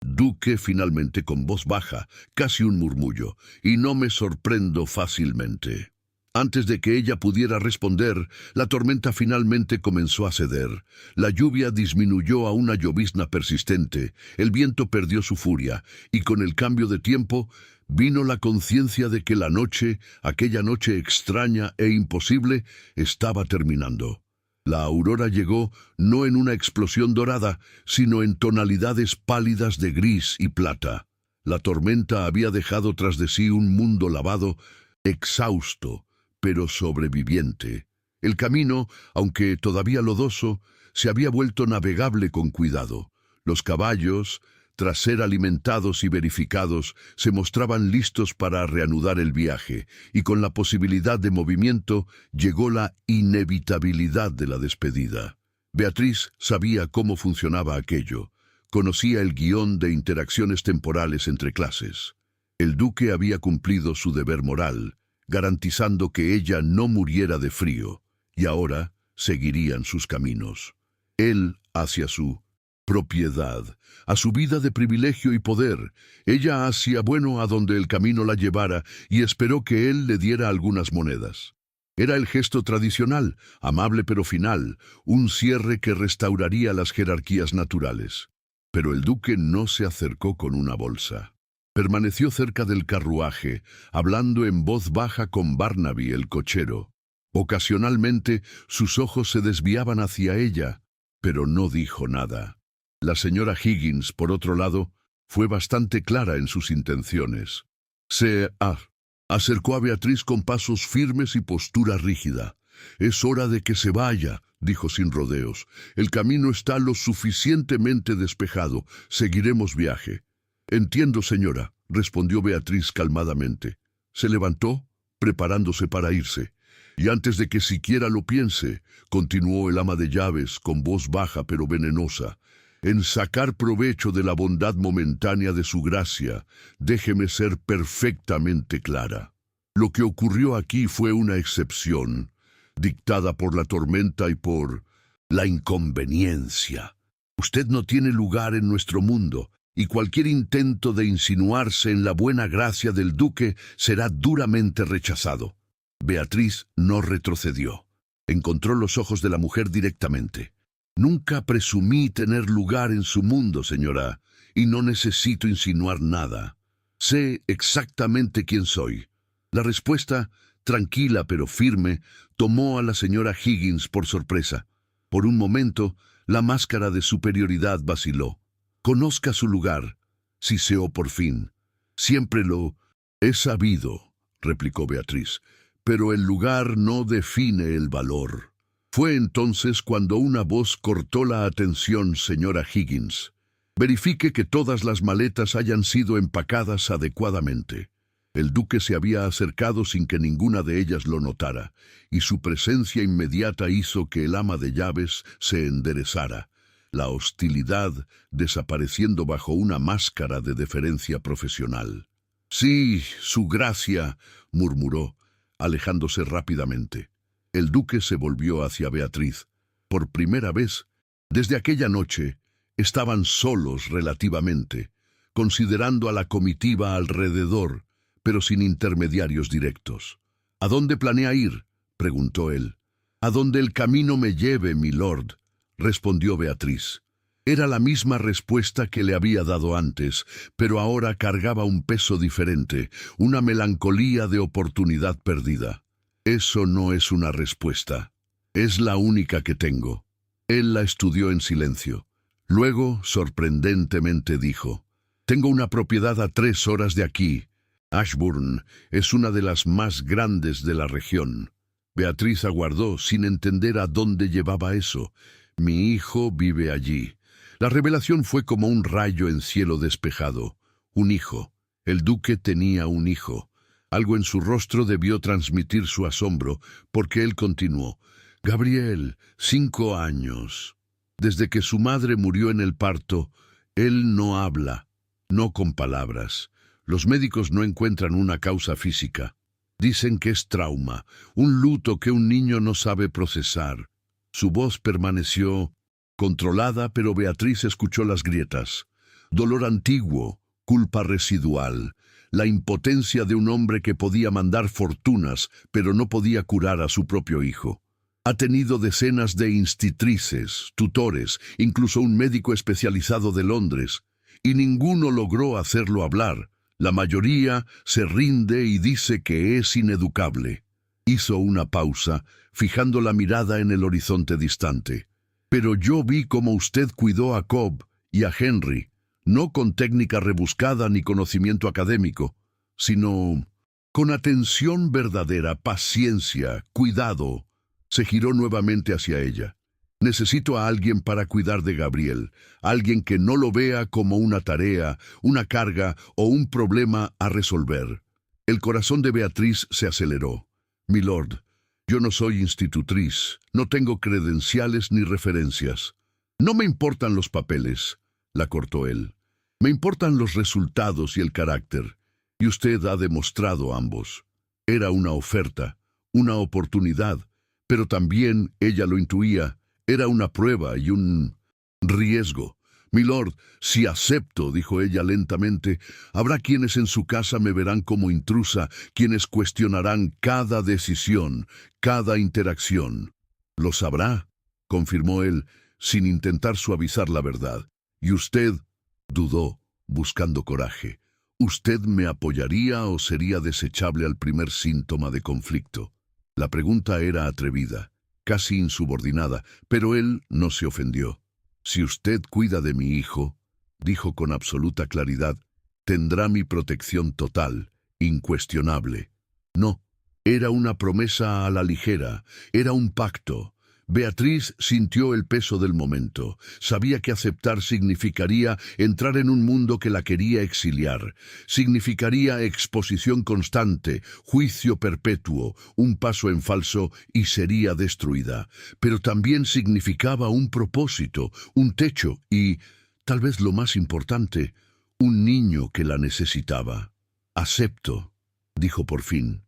[SPEAKER 1] duque finalmente con voz baja, casi un murmullo, «y no me sorprendo fácilmente». Antes de que ella pudiera responder, la tormenta finalmente comenzó a ceder. La lluvia disminuyó a una llovizna persistente, el viento perdió su furia, y con el cambio de tiempo vino la conciencia de que la noche, aquella noche extraña e imposible, estaba terminando. La aurora llegó no en una explosión dorada, sino en tonalidades pálidas de gris y plata. La tormenta había dejado tras de sí un mundo lavado, exhausto, pero sobreviviente. El camino, aunque todavía lodoso, se había vuelto navegable con cuidado. Los caballos, tras ser alimentados y verificados, se mostraban listos para reanudar el viaje, y con la posibilidad de movimiento llegó la inevitabilidad de la despedida. Beatriz sabía cómo funcionaba aquello. Conocía el guión de interacciones temporales entre clases. El duque había cumplido su deber moral, garantizando que ella no muriera de frío, y ahora seguirían sus caminos. Él hacia su propiedad, a su vida de privilegio y poder, ella hacia bueno a donde el camino la llevara, y esperó que él le diera algunas monedas. Era el gesto tradicional, amable pero final, un cierre que restauraría las jerarquías naturales. Pero el duque no se acercó con una bolsa. Permaneció cerca del carruaje, hablando en voz baja con Barnaby, el cochero. Ocasionalmente sus ojos se desviaban hacia ella, pero no dijo nada. La señora Higgins, por otro lado, fue bastante clara en sus intenciones. Se acercó a Beatriz con pasos firmes y postura rígida. «Es hora de que se vaya», dijo sin rodeos. «El camino está lo suficientemente despejado. Seguiremos viaje». «Entiendo, señora», respondió Beatriz calmadamente. Se levantó, preparándose para irse. «Y antes de que siquiera lo piense», continuó el ama de llaves con voz baja pero venenosa, «en sacar provecho de la bondad momentánea de su gracia, déjeme ser perfectamente clara. Lo que ocurrió aquí fue una excepción, dictada por la tormenta y por la inconveniencia. Usted no tiene lugar en nuestro mundo. y cualquier intento de insinuarse en la buena gracia del duque será duramente rechazado. Beatriz no retrocedió. Encontró los ojos de la mujer directamente. Nunca presumí tener lugar en su mundo, señora, y no necesito insinuar nada. Sé exactamente quién soy. La respuesta, tranquila pero firme, tomó a la señora Higgins por sorpresa. Por un momento, la máscara de superioridad vaciló. Conozca su lugar, siseó por fin. Siempre lo he sabido, replicó Beatriz, pero el lugar no define el valor. Fue entonces cuando una voz cortó la atención, señora Higgins. Verifique que todas las maletas hayan sido empacadas adecuadamente. El duque se había acercado sin que ninguna de ellas lo notara, y su presencia inmediata hizo que el ama de llaves se enderezara, la hostilidad desapareciendo bajo una máscara de deferencia profesional. «Sí, su gracia», murmuró, alejándose rápidamente. El duque se volvió hacia Beatriz. Por primera vez, desde aquella noche, estaban solos relativamente, considerando a la comitiva alrededor, pero sin intermediarios directos. «¿A dónde planea ir?», preguntó él. «A donde el camino me lleve, milord», respondió Beatriz. Era la misma respuesta que le había dado antes, pero ahora cargaba un peso diferente, una melancolía de oportunidad perdida. «Eso no es una respuesta. Es la única que tengo». Él la estudió en silencio. Luego, sorprendentemente, dijo: «Tengo una propiedad a 3 horas de aquí. Ashbourne es una de las más grandes de la región». Beatriz aguardó, sin entender a dónde llevaba eso. «Mi hijo vive allí». La revelación fue como un rayo en cielo despejado. Un hijo. El duque tenía un hijo. Algo en su rostro debió transmitir su asombro, porque él continuó: «Gabriel, 5 años. Desde que su madre murió en el parto, él no habla, no con palabras. Los médicos no encuentran una causa física. Dicen que es trauma, un luto que un niño no sabe procesar». Su voz permaneció controlada, pero Beatriz escuchó las grietas. Dolor antiguo, culpa residual, la impotencia de un hombre que podía mandar fortunas, pero no podía curar a su propio hijo. Ha tenido decenas de institutrices, tutores, incluso un médico especializado de Londres, y ninguno logró hacerlo hablar. La mayoría se rinde y dice que es ineducable. Hizo una pausa, fijando la mirada en el horizonte distante. «Pero yo vi cómo usted cuidó a Cobb y a Henry, no con técnica rebuscada ni conocimiento académico, sino con atención verdadera, paciencia, cuidado». Se giró nuevamente hacia ella. «Necesito a alguien para cuidar de Gabriel, alguien que no lo vea como una tarea, una carga o un problema a resolver». El corazón de Beatriz se aceleró. «Milord, yo no soy institutriz, no tengo credenciales ni referencias. No me importan los papeles», la cortó él. «Me importan los resultados y el carácter, y usted ha demostrado ambos». Era una oferta, una oportunidad, pero también, ella lo intuía, era una prueba y un riesgo. «Milord, si acepto», dijo ella lentamente, «habrá quienes en su casa me verán como intrusa, quienes cuestionarán cada decisión, cada interacción». «Lo sabrá», confirmó él, sin intentar suavizar la verdad. «Y usted», dudó, buscando coraje, «¿usted me apoyaría o sería desechable al primer síntoma de conflicto?» La pregunta era atrevida, casi insubordinada, pero él no se ofendió. «Si usted cuida de mi hijo», dijo con absoluta claridad, «tendrá mi protección total, incuestionable». No, era una promesa a la ligera, era un pacto. Beatriz sintió el peso del momento. Sabía que aceptar significaría entrar en un mundo que la quería exiliar. Significaría exposición constante, juicio perpetuo, un paso en falso y sería destruida. Pero también significaba un propósito, un techo y, tal vez lo más importante, un niño que la necesitaba. «Acepto», dijo por fin.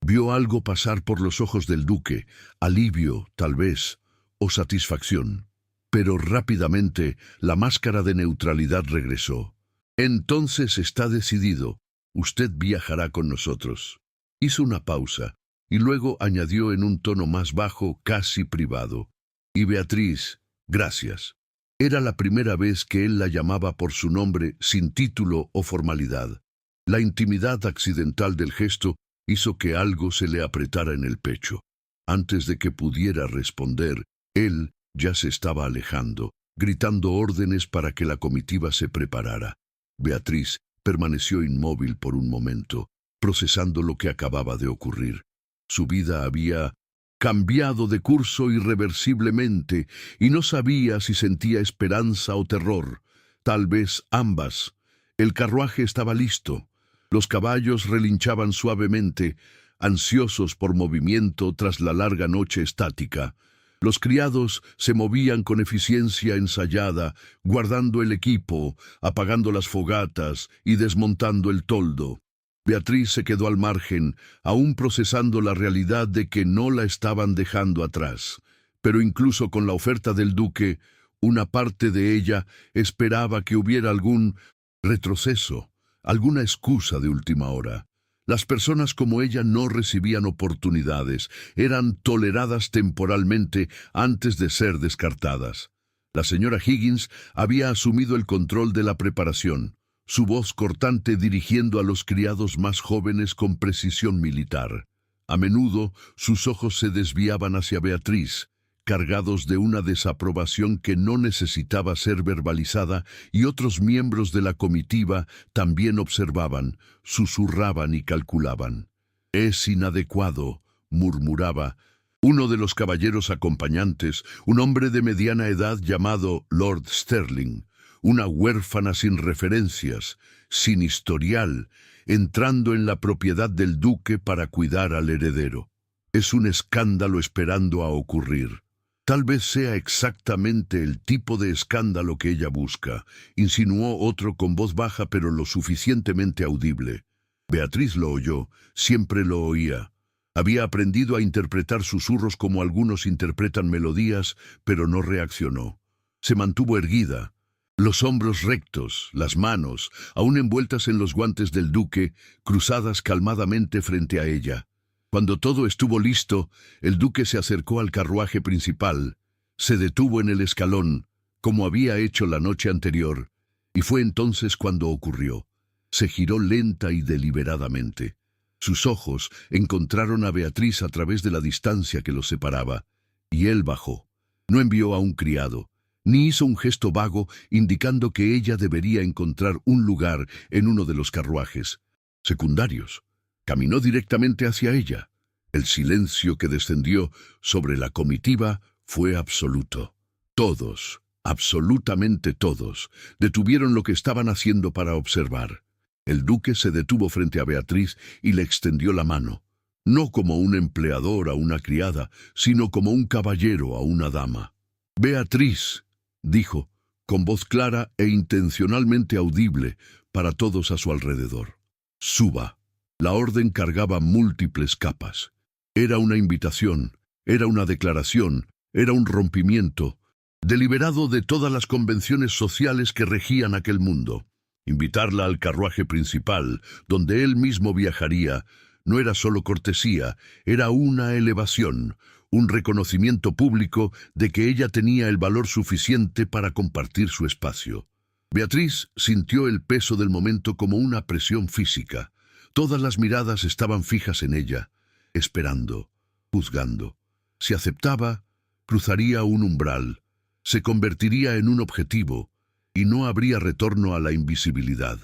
[SPEAKER 1] Vio algo pasar por los ojos del duque, alivio, tal vez, o satisfacción. Pero rápidamente la máscara de neutralidad regresó. Entonces está decidido. Usted viajará con nosotros. Hizo una pausa y luego añadió en un tono más bajo, casi privado. Y Beatriz, gracias. Era la primera vez que él la llamaba por su nombre sin título o formalidad. La intimidad accidental del gesto hizo que algo se le apretara en el pecho. Antes de que pudiera responder, él ya se estaba alejando, gritando órdenes para que la comitiva se preparara. Beatriz permaneció inmóvil por un momento, procesando lo que acababa de ocurrir. Su vida había cambiado de curso irreversiblemente y no sabía si sentía esperanza o terror. Tal vez ambas. El carruaje estaba listo. Los caballos relinchaban suavemente, ansiosos por movimiento tras la larga noche estática. Los criados se movían con eficiencia ensayada, guardando el equipo, apagando las fogatas y desmontando el toldo. Beatriz se quedó al margen, aún procesando la realidad de que no la estaban dejando atrás. Pero incluso con la oferta del duque, una parte de ella esperaba que hubiera algún retroceso, alguna excusa de última hora. Las personas como ella no recibían oportunidades, eran toleradas temporalmente antes de ser descartadas. La señora Higgins había asumido el control de la preparación, su voz cortante dirigiendo a los criados más jóvenes con precisión militar. A menudo sus ojos se desviaban hacia Beatriz, cargados de una desaprobación que no necesitaba ser verbalizada, y otros miembros de la comitiva también observaban, susurraban y calculaban. «Es inadecuado», murmuraba. Uno de los caballeros acompañantes, un hombre de mediana edad llamado Lord Sterling, una huérfana sin referencias, sin historial, entrando en la propiedad del duque para cuidar al heredero. «Es un escándalo esperando a ocurrir». «Tal vez sea exactamente el tipo de escándalo que ella busca», insinuó otro con voz baja pero lo suficientemente audible. Beatriz lo oyó, siempre lo oía. Había aprendido a interpretar susurros como algunos interpretan melodías, pero no reaccionó. Se mantuvo erguida, los hombros rectos, las manos, aún envueltas en los guantes del duque, cruzadas calmadamente frente a ella. Cuando todo estuvo listo, el duque se acercó al carruaje principal, se detuvo en el escalón, como había hecho la noche anterior, y fue entonces cuando ocurrió. Se giró lenta y deliberadamente. Sus ojos encontraron a Beatriz a través de la distancia que los separaba, y él bajó. No envió a un criado, ni hizo un gesto vago indicando que ella debería encontrar un lugar en uno de los carruajes secundarios. Caminó directamente hacia ella. El silencio que descendió sobre la comitiva fue absoluto. Todos, absolutamente todos, detuvieron lo que estaban haciendo para observar. El duque se detuvo frente a Beatriz y le extendió la mano, no como un empleador a una criada, sino como un caballero a una dama. «Beatriz», dijo, con voz clara e intencionalmente audible para todos a su alrededor. «Suba». La orden cargaba múltiples capas. Era una invitación, era una declaración, era un rompimiento, deliberado de todas las convenciones sociales que regían aquel mundo. Invitarla al carruaje principal, donde él mismo viajaría, no era solo cortesía, era una elevación, un reconocimiento público de que ella tenía el valor suficiente para compartir su espacio. Beatriz sintió el peso del momento como una presión física. Todas las miradas estaban fijas en ella, esperando, juzgando. Si aceptaba, cruzaría un umbral, se convertiría en un objetivo, y no habría retorno a la invisibilidad.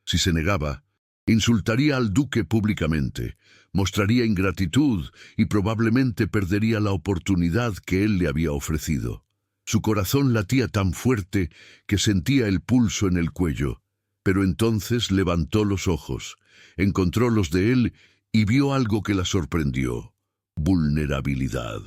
[SPEAKER 1] Si se negaba, insultaría al duque públicamente, mostraría ingratitud y probablemente perdería la oportunidad que él le había ofrecido. Su corazón latía tan fuerte que sentía el pulso en el cuello, pero entonces levantó los ojos, encontró los de él y vio algo que la sorprendió: vulnerabilidad.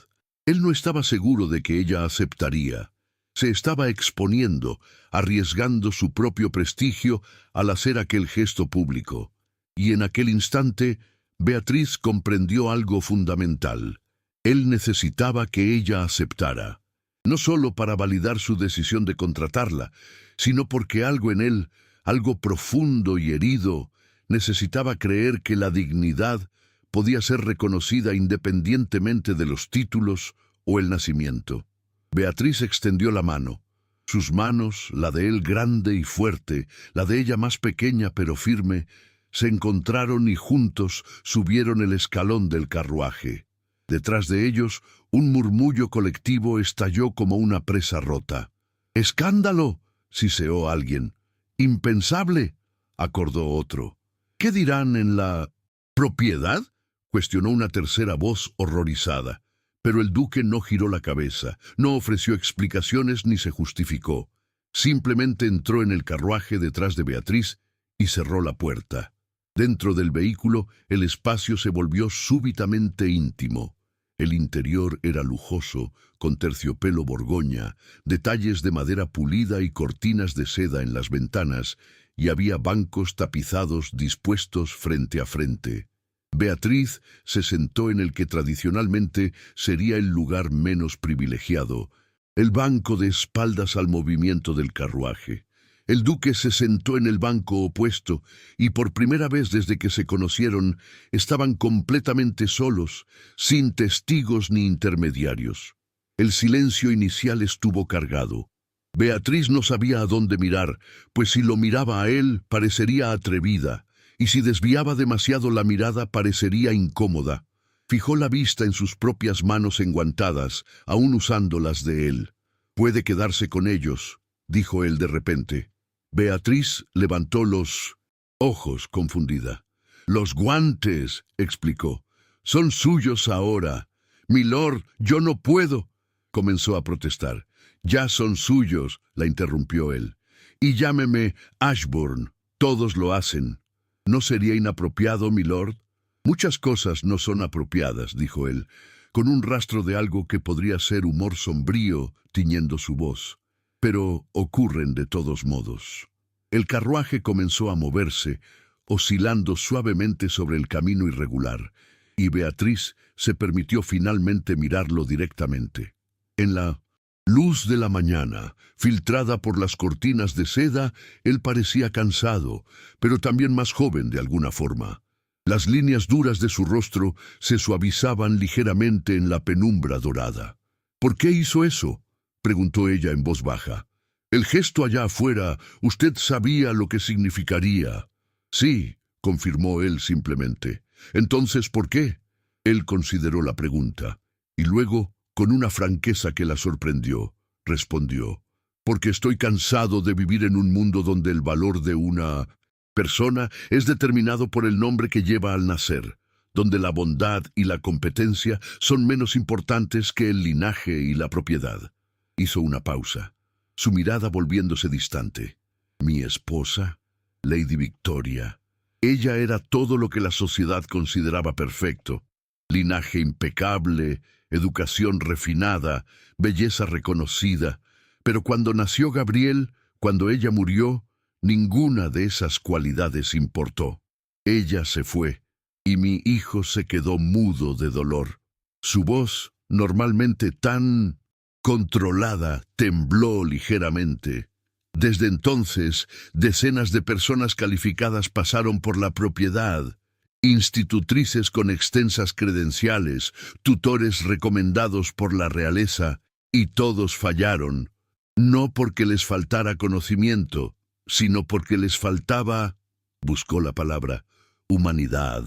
[SPEAKER 1] Él no estaba seguro de que ella aceptaría. Se estaba exponiendo, arriesgando su propio prestigio al hacer aquel gesto público. Y en aquel instante, Beatriz comprendió algo fundamental. Él necesitaba que ella aceptara, no solo para validar su decisión de contratarla, sino porque algo en él, algo profundo y herido, necesitaba creer que la dignidad podía ser reconocida independientemente de los títulos o el nacimiento. Beatriz extendió la mano. Sus manos, la de él grande y fuerte, la de ella más pequeña pero firme, se encontraron y juntos subieron el escalón del carruaje. Detrás de ellos, un murmullo colectivo estalló como una presa rota. ¡Escándalo!, siseó alguien. ¡Impensable!, acordó otro. ¿Qué dirán en la propiedad?, cuestionó una tercera voz horrorizada. Pero el duque no giró la cabeza, no ofreció explicaciones ni se justificó. Simplemente entró en el carruaje detrás de Beatriz y cerró la puerta. Dentro del vehículo, el espacio se volvió súbitamente íntimo. El interior era lujoso, con terciopelo borgoña, detalles de madera pulida y cortinas de seda en las ventanas, y había bancos tapizados dispuestos frente a frente. Beatriz se sentó en el que tradicionalmente sería el lugar menos privilegiado, el banco de espaldas al movimiento del carruaje. El duque se sentó en el banco opuesto y por primera vez desde que se conocieron estaban completamente solos, sin testigos ni intermediarios. El silencio inicial estuvo cargado. Beatriz no sabía a dónde mirar, pues si lo miraba a él parecería atrevida, y si desviaba demasiado la mirada parecería incómoda. Fijó la vista en sus propias manos enguantadas, aún usando las de él. «Puede quedarse con ellos», dijo él de repente. Beatriz levantó los ojos confundida. «Los guantes», explicó. «Son suyos ahora». «Milord, yo no puedo», comenzó a protestar. «Ya son suyos», la interrumpió él. «Y llámeme Ashburn, todos lo hacen». «¿No sería inapropiado, milord?» «Muchas cosas no son apropiadas», dijo él, con un rastro de algo que podría ser humor sombrío tiñendo su voz. «Pero ocurren de todos modos». El carruaje comenzó a moverse, oscilando suavemente sobre el camino irregular, y Beatriz se permitió finalmente mirarlo directamente. En la luz de la mañana, filtrada por las cortinas de seda, él parecía cansado, pero también más joven de alguna forma. Las líneas duras de su rostro se suavizaban ligeramente en la penumbra dorada. «¿Por qué hizo eso?», preguntó ella en voz baja. «El gesto allá afuera, usted sabía lo que significaría». «Sí», confirmó él simplemente. «Entonces, ¿por qué?». Él consideró la pregunta, y luego, con una franqueza que la sorprendió, respondió: «Porque estoy cansado de vivir en un mundo donde el valor de una persona es determinado por el nombre que lleva al nacer, donde la bondad y la competencia son menos importantes que el linaje y la propiedad». Hizo una pausa, su mirada volviéndose distante. «Mi esposa, Lady Victoria». Ella era todo lo que la sociedad consideraba perfecto: linaje impecable, educación refinada, belleza reconocida. Pero cuando nació Gabriel, cuando ella murió, ninguna de esas cualidades importó. Ella se fue, y mi hijo se quedó mudo de dolor. Su voz, normalmente tan controlada, tembló ligeramente. Desde entonces, decenas de personas calificadas pasaron por la propiedad: institutrices con extensas credenciales, tutores recomendados por la realeza, y todos fallaron, no porque les faltara conocimiento, sino porque les faltaba, buscó la palabra, humanidad.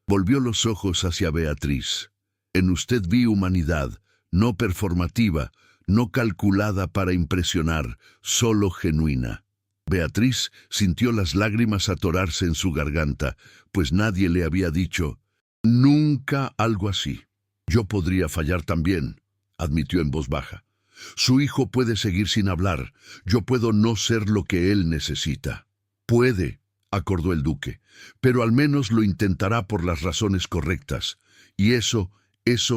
[SPEAKER 1] Volvió los ojos hacia Beatriz. «En usted vi humanidad, no performativa, no calculada para impresionar, solo genuina». Beatriz sintió las lágrimas atorarse en su garganta, pues nadie le había dicho nunca algo así. «Yo podría fallar también», admitió en voz baja. «Su hijo puede seguir sin hablar. Yo puedo no ser lo que él necesita». «Puede», acordó el duque, «pero al menos lo intentará por las razones correctas. Y eso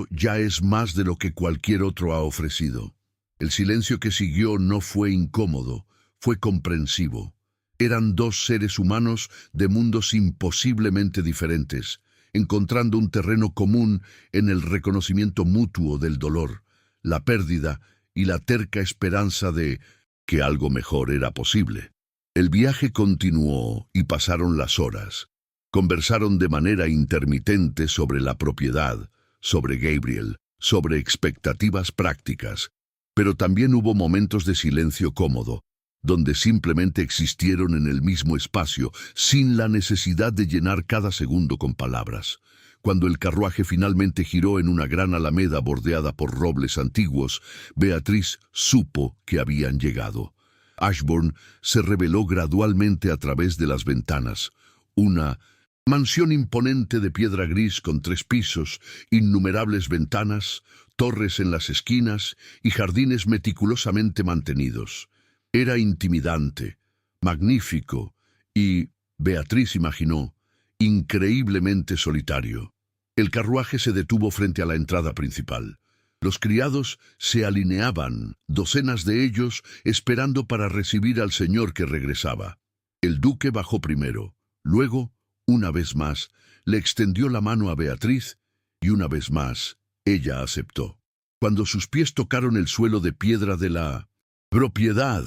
[SPEAKER 1] ya es más de lo que cualquier otro ha ofrecido». El silencio que siguió no fue incómodo, fue comprensivo. Eran dos seres humanos de mundos imposiblemente diferentes, encontrando un terreno común en el reconocimiento mutuo del dolor, la pérdida y la terca esperanza de que algo mejor era posible. El viaje continuó y pasaron las horas. Conversaron de manera intermitente sobre la propiedad, sobre Gabriel, sobre expectativas prácticas, pero también hubo momentos de silencio cómodo, donde simplemente existieron en el mismo espacio, sin la necesidad de llenar cada segundo con palabras. Cuando el carruaje finalmente giró en una gran alameda bordeada por robles antiguos, Beatriz supo que habían llegado. Ashbourne se reveló gradualmente a través de las ventanas. Una mansión imponente de piedra gris con 3 pisos, innumerables ventanas, torres en las esquinas y jardines meticulosamente mantenidos. Era intimidante, magnífico y, Beatriz imaginó, increíblemente solitario. El carruaje se detuvo frente a la entrada principal. Los criados se alineaban, docenas de ellos, esperando para recibir al señor que regresaba. El duque bajó primero. Luego, una vez más, le extendió la mano a Beatriz y una vez más, ella aceptó. Cuando sus pies tocaron el suelo de piedra de la propiedad,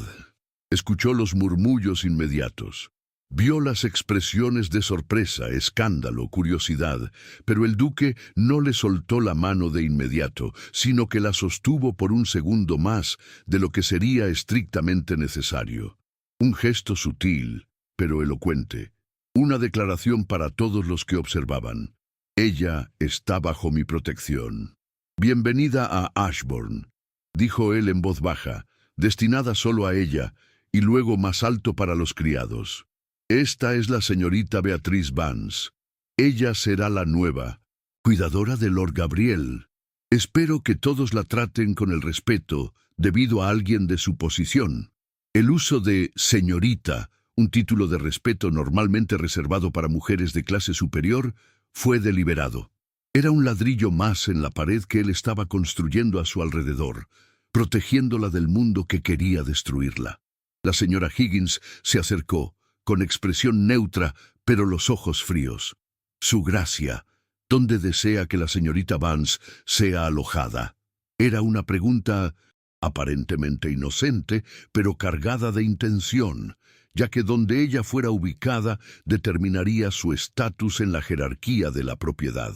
[SPEAKER 1] escuchó los murmullos inmediatos. Vio las expresiones de sorpresa, escándalo, curiosidad, pero el duque no le soltó la mano de inmediato, sino que la sostuvo por un segundo más de lo que sería estrictamente necesario. Un gesto sutil, pero elocuente. Una declaración para todos los que observaban. Ella está bajo mi protección. Bienvenida a Ashbourne, dijo él en voz baja, destinada solo a ella, y luego más alto para los criados. Esta es la señorita Beatriz Vance. Ella será la nueva, cuidadora de Lord Gabriel. Espero que todos la traten con el respeto debido a alguien de su posición. El uso de señorita, un título de respeto normalmente reservado para mujeres de clase superior, fue deliberado. Era un ladrillo más en la pared que él estaba construyendo a su alrededor, protegiéndola del mundo que quería destruirla. La señora Higgins se acercó, con expresión neutra, pero los ojos fríos. Su gracia, ¿dónde desea que la señorita Vance sea alojada? Era una pregunta aparentemente inocente, pero cargada de intención, ya que donde ella fuera ubicada determinaría su estatus en la jerarquía de la propiedad.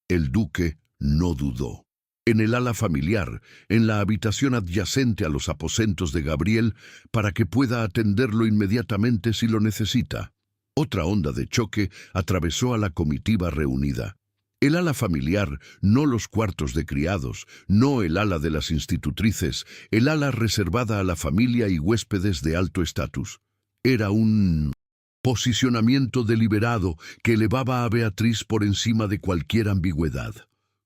[SPEAKER 1] El duque no dudó. En el ala familiar, en la habitación adyacente a los aposentos de Gabriel, para que pueda atenderlo inmediatamente si lo necesita. Otra onda de choque atravesó a la comitiva reunida. El ala familiar, no los cuartos de criados, no el ala de las institutrices, el ala reservada a la familia y huéspedes de alto estatus. Era un posicionamiento deliberado que elevaba a Beatriz por encima de cualquier ambigüedad.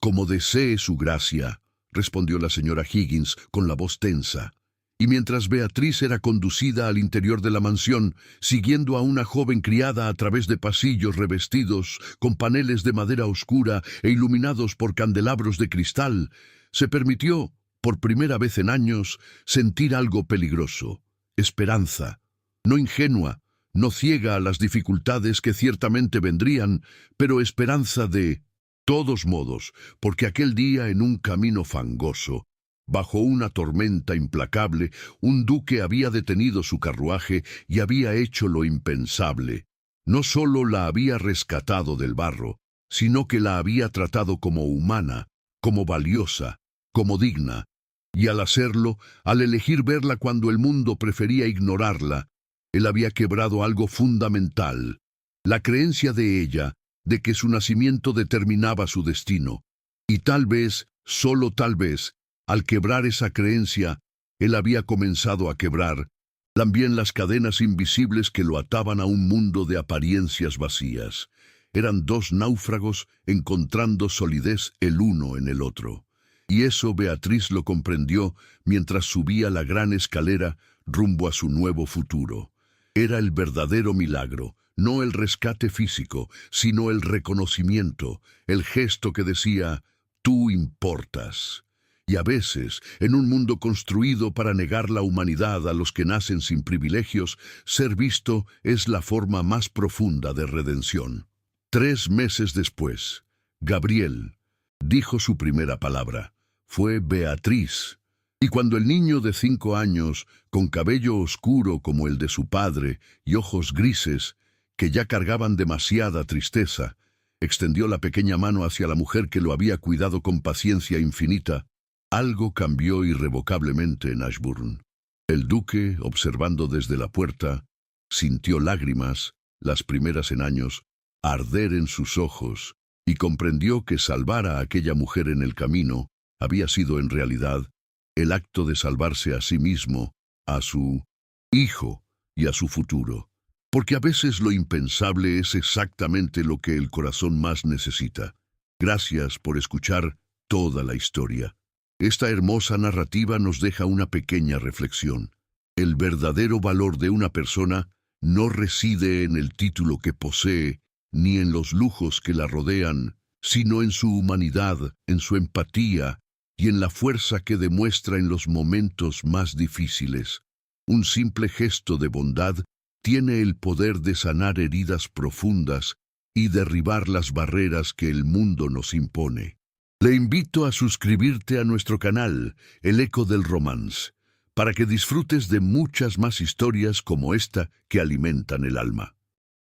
[SPEAKER 1] «Como desee su gracia», respondió la señora Higgins con la voz tensa. Y mientras Beatriz era conducida al interior de la mansión, siguiendo a una joven criada a través de pasillos revestidos con paneles de madera oscura e iluminados por candelabros de cristal, se permitió, por primera vez en años, sentir algo peligroso, esperanza, no ingenua, no ciega a las dificultades que ciertamente vendrían, pero esperanza de todos modos, porque aquel día en un camino fangoso, bajo una tormenta implacable, un duque había detenido su carruaje y había hecho lo impensable. No solo la había rescatado del barro, sino que la había tratado como humana, como valiosa, como digna. Y al hacerlo, al elegir verla cuando el mundo prefería ignorarla, él había quebrado algo fundamental, la creencia de ella de que su nacimiento determinaba su destino. Y tal vez, solo tal vez, al quebrar esa creencia, él había comenzado a quebrar también las cadenas invisibles que lo ataban a un mundo de apariencias vacías. Eran dos náufragos encontrando solidez el uno en el otro. Y eso Beatriz lo comprendió mientras subía la gran escalera rumbo a su nuevo futuro. Era el verdadero milagro, no el rescate físico, sino el reconocimiento, el gesto que decía, tú importas. Y a veces, en un mundo construido para negar la humanidad a los que nacen sin privilegios, ser visto es la forma más profunda de redención. 3 meses después, Gabriel dijo su primera palabra. Fue Beatriz. Y cuando el niño de 5 años, con cabello oscuro como el de su padre y ojos grises, que ya cargaban demasiada tristeza, extendió la pequeña mano hacia la mujer que lo había cuidado con paciencia infinita, algo cambió irrevocablemente en Ashburn. El duque, observando desde la puerta, sintió lágrimas, las primeras en años, arder en sus ojos, y comprendió que salvar a aquella mujer en el camino había sido en realidad el acto de salvarse a sí mismo, a su hijo y a su futuro. Porque a veces lo impensable es exactamente lo que el corazón más necesita. Gracias por escuchar toda la historia. Esta hermosa narrativa nos deja una pequeña reflexión. El verdadero valor de una persona no reside en el título que posee, ni en los lujos que la rodean, sino en su humanidad, en su empatía y en la fuerza que demuestra en los momentos más difíciles. Un simple gesto de bondad tiene el poder de sanar heridas profundas y derribar las barreras que el mundo nos impone. Le invito a suscribirte a nuestro canal, El Eco del Romance, para que disfrutes de muchas más historias como esta que alimentan el alma.